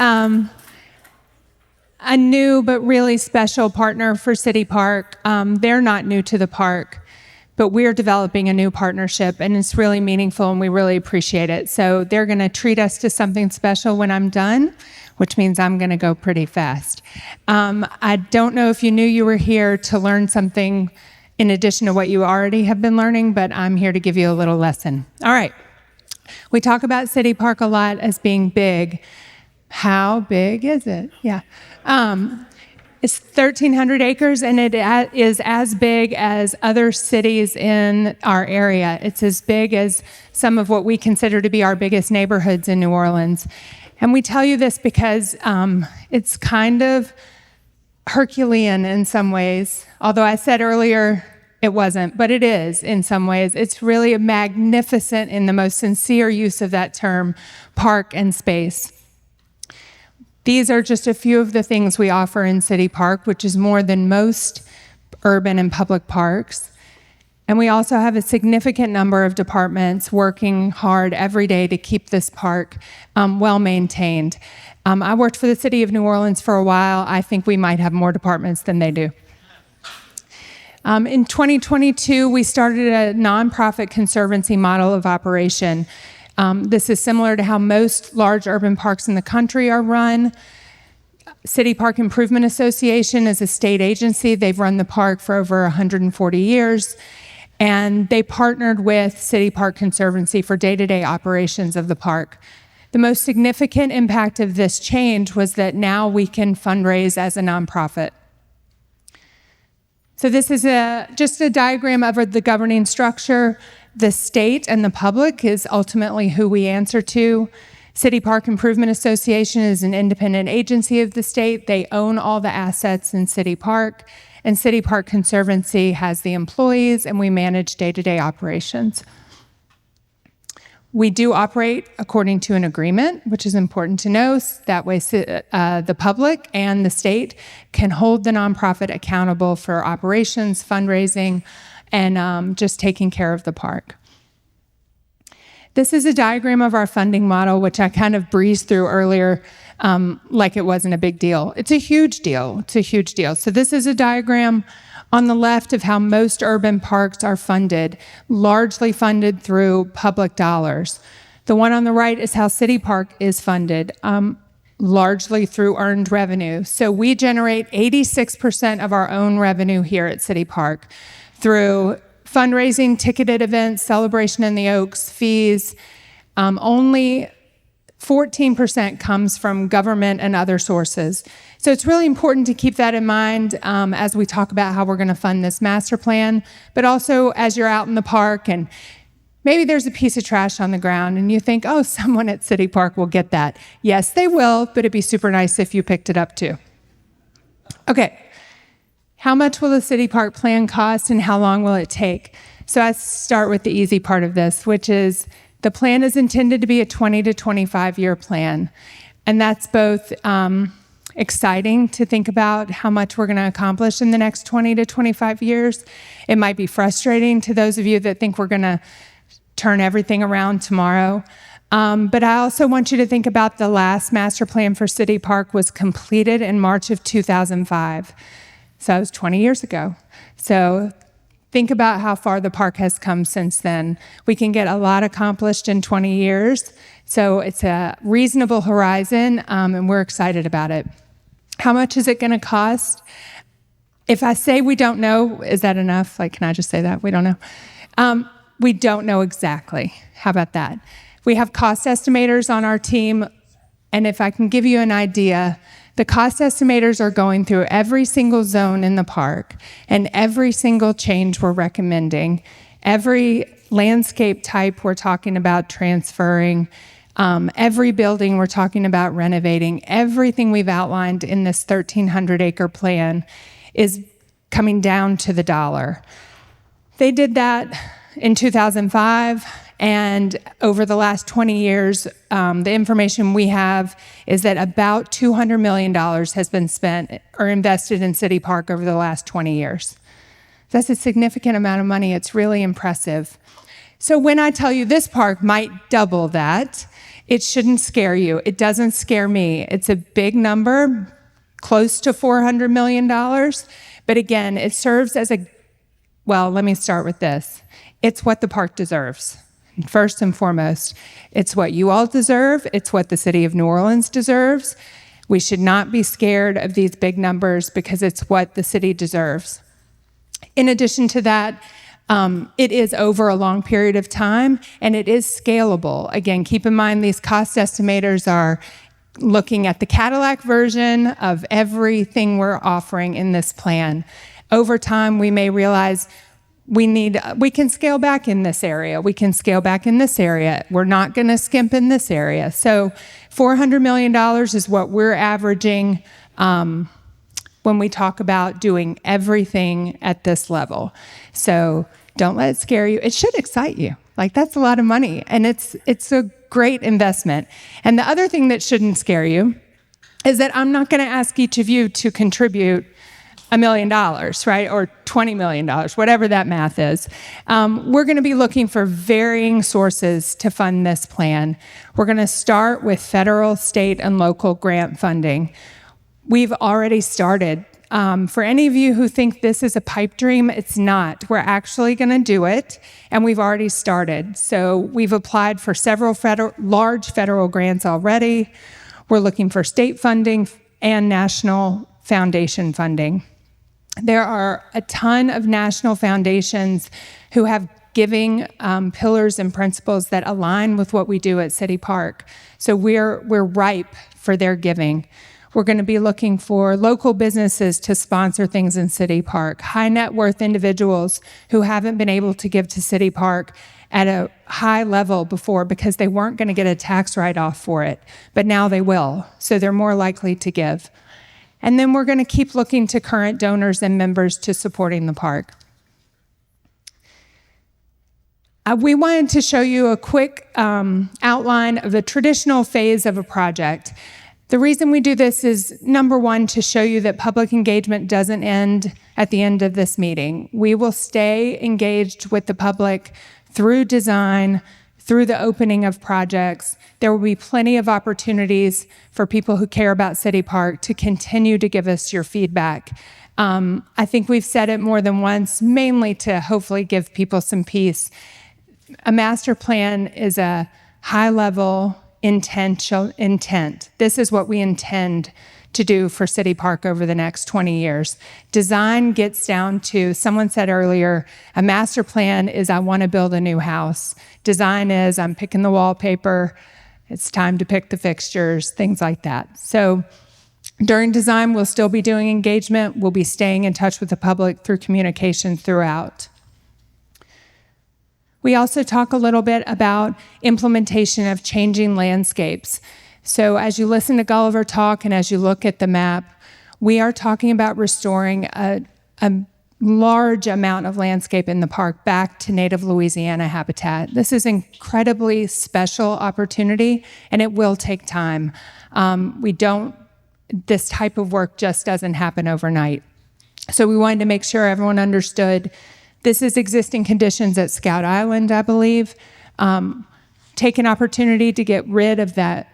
a new but really special partner for City Park. They're not new to the park, but we're developing a new partnership, and it's really meaningful, and we really appreciate it. So they're going to treat us to something special when I'm done, which means I'm going to go pretty fast. I don't know if you knew you were here to learn something in addition to what you already have been learning, but I'm here to give you a little lesson. All right. We talk about City Park a lot as being big. How big is it? Yeah. It's 1,300 acres, and it is as big as other cities in our area. It's as big as some of what we consider to be our biggest neighborhoods in New Orleans. And we tell you this because it's kind of Herculean in some ways, although I said earlier it wasn't, but it is in some ways. It's really a magnificent, in the most sincere use of that term, park and space. These are just a few of the things we offer in City Park, which is more than most urban and public parks. And we also have a significant number of departments working hard every day to keep this park well maintained. I worked for the city of New Orleans for a while. I think we might have more departments than they do. In 2022, we started a nonprofit conservancy model of operation. This is similar to how most large urban parks in the country are run. City Park Improvement Association is a state agency. They've run the park for over 140 years, and they partnered with City Park Conservancy for day-to-day operations of the park. The most significant impact of this change was that now we can fundraise as a nonprofit. So this is just a diagram of the governing structure. The state and the public is ultimately who we answer to. City Park Improvement Association is an independent agency of the state. They own all the assets in City Park. And City Park Conservancy has the employees, and we manage day-to-day operations. We do operate according to an agreement, which is important to know. That way the public and the state can hold the nonprofit accountable for operations, fundraising, and just taking care of the park. This is a diagram of our funding model, which I kind of breezed through earlier like it wasn't a big deal. It's a huge deal. It's a huge deal. So this is a diagram on the left of how most urban parks are funded, largely funded through public dollars. The one on the right is how City Park is funded, largely through earned revenue. So we generate 86% of our own revenue here at City Park through fundraising, ticketed events, celebration in the Oaks, fees. Only 14% comes from government and other sources. So it's really important to keep that in mind as we talk about how we're going to fund this master plan, but also as you're out in the park and maybe there's a piece of trash on the ground and you think, oh, someone at City Park will get that. Yes, they will, but it'd be super nice if you picked it up too. Okay, how much will the City Park plan cost and how long will it take? So I start with the easy part of this, which is the plan is intended to be a 20 to 25 year plan. And that's both exciting to think about how much we're going to accomplish in the next 20 to 25 years. It might be frustrating to those of you that think we're going to turn everything around tomorrow. But I also want you to think about the last master plan for City Park was completed in March of 2005. So that was 20 years ago. So think about how far the park has come since then. We can get a lot accomplished in 20 years. So it's a reasonable horizon, and we're excited about it. How much is it going to cost? If I say we don't know, is that enough? Like, can I just say that? We don't know. We don't know exactly. How about that? We have cost estimators on our team, and if I can give you an idea, The cost estimators are going through every single zone in the park and every single change we're recommending, every landscape type we're talking about transferring, every building we're talking about renovating, everything we've outlined in this 1,300-acre plan is coming down to the dollar. They did that in 2005, and over the last 20 years, the information we have is that about $200 million has been spent or invested in City Park over the last 20 years. That's a significant amount of money. It's really impressive. So when I tell you this park might double that, it shouldn't scare you. It doesn't scare me. It's a big number, close to $400 million. But again, it serves as well, let me start with this. It's what the park deserves. First and foremost, it's what you all deserve. It's what the city of New Orleans deserves. We should not be scared of these big numbers because it's what the city deserves. In addition to that, it is over a long period of time, and it is scalable. Again, keep in mind these cost estimators are looking at the Cadillac version of everything we're offering in this plan. Over time, we may realize we can scale back in this area. We can scale back in this area. We're not going to skimp in this area. So $400 million is what we're averaging when we talk about doing everything at this level. So don't let it scare you. It should excite you. Like, that's a lot of money, and it's a great investment. And the other thing that shouldn't scare you is that I'm not going to ask each of you to contribute $1 million, right? Or $20 million, whatever that math is. We're going to be looking for varying sources to fund this plan. We're going to start with federal, state, and local grant funding. We've already started. For any of you who think this is a pipe dream, it's not. We're actually going to do it, and we've already started. So we've applied for several large federal grants already. We're looking for state funding and national foundation funding. There are a ton of national foundations who have giving pillars and principles that align with what we do at City Park. So we're ripe for their giving. We're going to be looking for local businesses to sponsor things in City Park, high net worth individuals who haven't been able to give to City Park at a high level before because they weren't going to get a tax write-off for it, but now they will. So they're more likely to give. And then we're going to keep looking to current donors and members to supporting the park. We wanted to show you a quick outline of the traditional phase of a project. The reason we do this is, number one, to show you that public engagement doesn't end at the end of this meeting. We will stay engaged with the public through design, through the opening of projects. There will be plenty of opportunities for people who care about City Park to continue to give us your feedback. I think we've said it more than once, mainly to hopefully give people some peace. A master plan is a high-level intent. This is what we intend to do for City Park over the next 20 years. Design gets down to, someone said earlier, a master plan is I want to build a new house. Design is I'm picking the wallpaper, it's time to pick the fixtures, things like that. So during design, we'll still be doing engagement. We'll be staying in touch with the public through communication throughout. We also talk a little bit about implementation of changing landscapes. So as you listen to Gulliver talk and as you look at the map, we are talking about restoring a large amount of landscape in the park back to native Louisiana habitat. This is an incredibly special opportunity, and it will take time. This type of work just doesn't happen overnight. So we wanted to make sure everyone understood this is existing conditions at Scout Island, I believe. Take an opportunity to get rid of that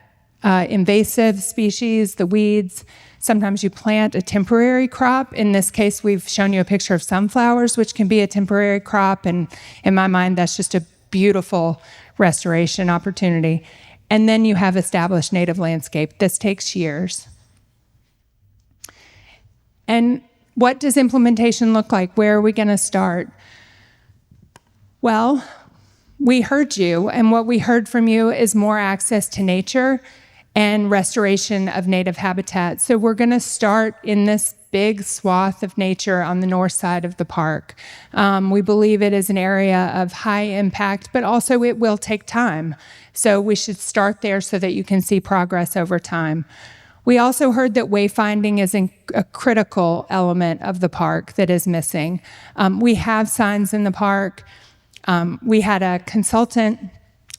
invasive species, the weeds. Sometimes you plant a temporary crop. In this case, we've shown you a picture of sunflowers, which can be a temporary crop. And in my mind, that's just a beautiful restoration opportunity. And then you have established native landscape. This takes years. And what does implementation look like? Where are we going to start? Well, we heard you, and what we heard from you is more access to nature and restoration of native habitat. So we're going to start in this big swath of nature on the north side of the park. We believe it is an area of high impact, but also it will take time. So we should start there so that you can see progress over time. We also heard that wayfinding is a critical element of the park that is missing. We have signs in the park. We had a consultant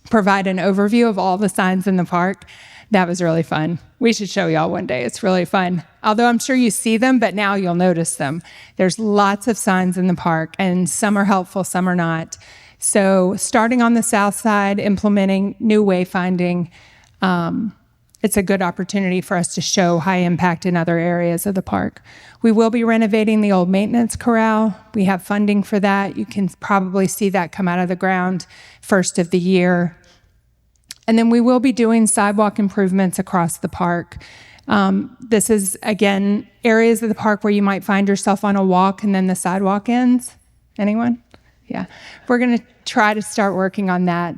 provide an overview of all the signs in the park. That was really fun. We should show y'all one day. It's really fun. Although I'm sure you see them, but now you'll notice them. There's lots of signs in the park, and some are helpful, some are not. So starting on the south side, implementing new wayfinding, it's a good opportunity for us to show high impact in other areas of the park. We will be renovating the old maintenance corral. We have funding for that. You can probably see that come out of the ground first of the year. And then we will be doing sidewalk improvements across the park. This is, again, areas of the park where you might find yourself on a walk and then the sidewalk ends. Anyone? Yeah. We're going to try to start working on that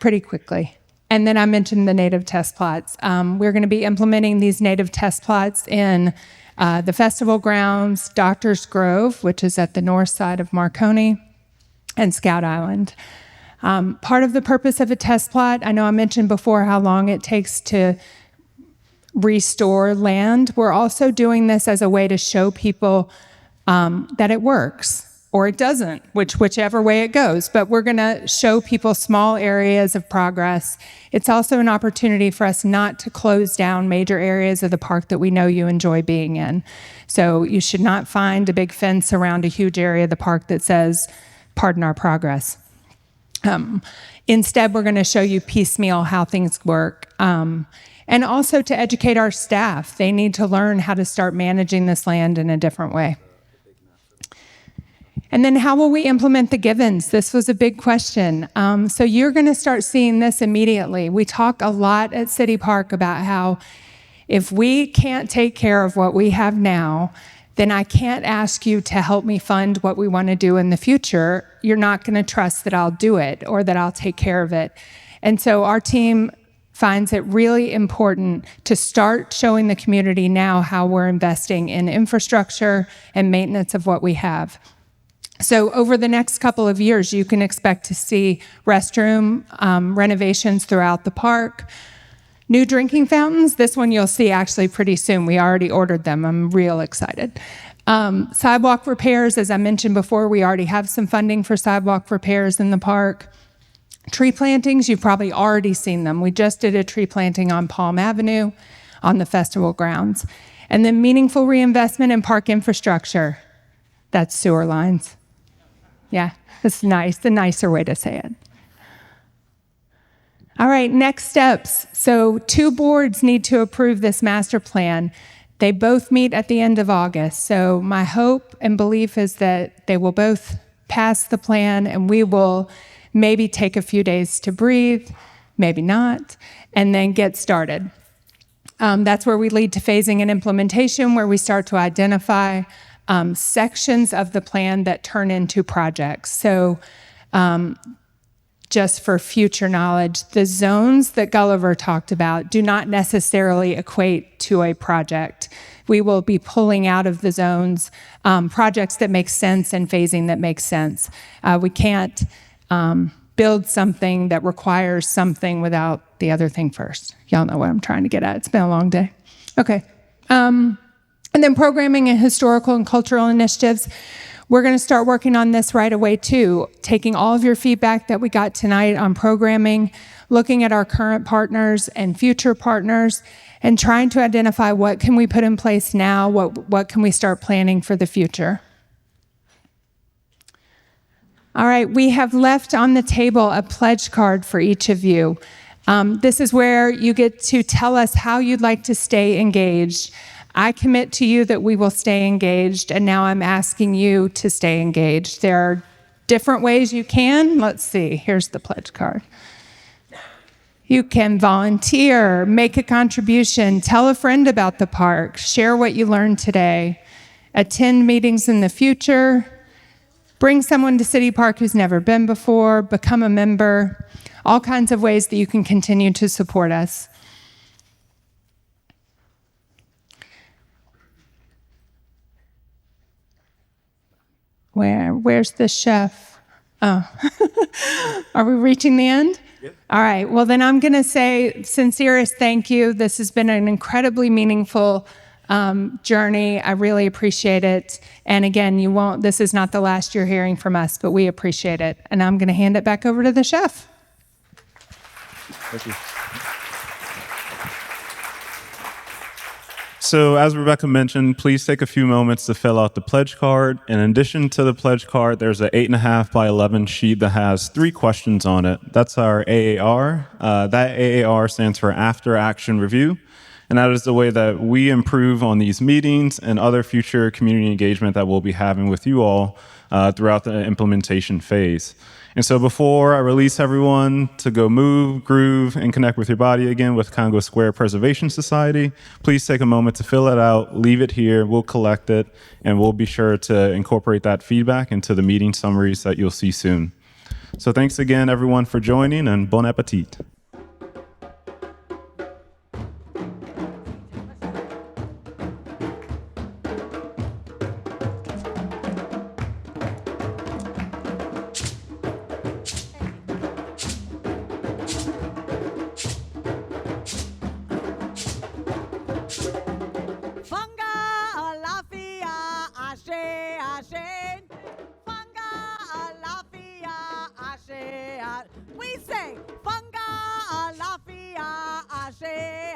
pretty quickly. And then I mentioned the native test plots. We're going to be implementing these native test plots in the festival grounds, Doctors Grove, which is at the north side of Marconi, and Scout Island. Part of the purpose of a test plot, I know I mentioned before how long it takes to restore land. We're also doing this as a way to show people that it works, or it doesn't, whichever way it goes. But we're going to show people small areas of progress. It's also an opportunity for us not to close down major areas of the park that we know you enjoy being in. So you should not find a big fence around a huge area of the park that says, "Pardon our progress." Instead, we're going to show you piecemeal how things work. And also to educate our staff. They need to learn how to start managing this land in a different way. And then how will we implement the givens? This was a big question. So you're going to start seeing this immediately. We talk a lot at City Park about how if we can't take care of what we have now, then I can't ask you to help me fund what we want to do in the future. You're not going to trust that I'll do it or that I'll take care of it. And so our team finds it really important to start showing the community now how we're investing in infrastructure and maintenance of what we have. So over the next couple of years, you can expect to see restroom renovations throughout the park. New drinking fountains, this one you'll see actually pretty soon. We already ordered them. I'm real excited. Sidewalk repairs, as I mentioned before, we already have some funding for sidewalk repairs in the park. Tree plantings, you've probably already seen them. We just did a tree planting on Palm Avenue on the festival grounds. And then meaningful reinvestment in park infrastructure. That's sewer lines. Yeah, that's nice, the nicer way to say it. All right, next steps. So 2 boards need to approve this master plan. They both meet at the end of August. So my hope and belief is that they will both pass the plan and we will maybe take a few days to breathe, maybe not, and then get started. That's where we lead to phasing and implementation, where we start to identify sections of the plan that turn into projects. So just for future knowledge, the zones that Gulliver talked about do not necessarily equate to a project. We will be pulling out of the zones projects that make sense and phasing that makes sense. We can't build something that requires something without the other thing first. Y'all know what I'm trying to get at. It's been a long day. Okay. And then programming and historical and cultural initiatives. We're going to start working on this right away too, taking all of your feedback that we got tonight on programming, looking at our current partners and future partners, and trying to identify what can we put in place now, what can we start planning for the future. All right, we have left on the table a pledge card for each of you. This is where you get to tell us how you'd like to stay engaged. I commit to you that we will stay engaged, and now I'm asking you to stay engaged. There are different ways you can. Let's see, here's the pledge card. You can volunteer, make a contribution, tell a friend about the park, share what you learned today, attend meetings in the future, bring someone to City Park who's never been before, become a member, all kinds of ways that you can continue to support us. Where's the chef? Oh, are we reaching the end? Yeah. All right. Well, then I'm going to say sincerest thank you. This has been an incredibly meaningful journey. I really appreciate it. And again, this is not the last you're hearing from us, but we appreciate it. And I'm going to hand it back over to the chef.
Thank you. So as Rebecca mentioned, please take a few moments to fill out the pledge card. In addition to the pledge card, there's an 8.5 by 11 sheet that has 3 questions on it. That's our AAR. That AAR stands for After Action Review. And that is the way that we improve on these meetings and other future community engagement that we'll be having with you all throughout the implementation phase. And so before I release everyone to go move, groove, and connect with your body again with Congo Square Preservation Society, please take a moment to fill it out, leave it here, we'll collect it, and we'll be sure to incorporate that feedback into the meeting summaries that you'll see soon. So thanks again, everyone, for joining, and bon appetit.
We say, Funga, Alafia, Ashe.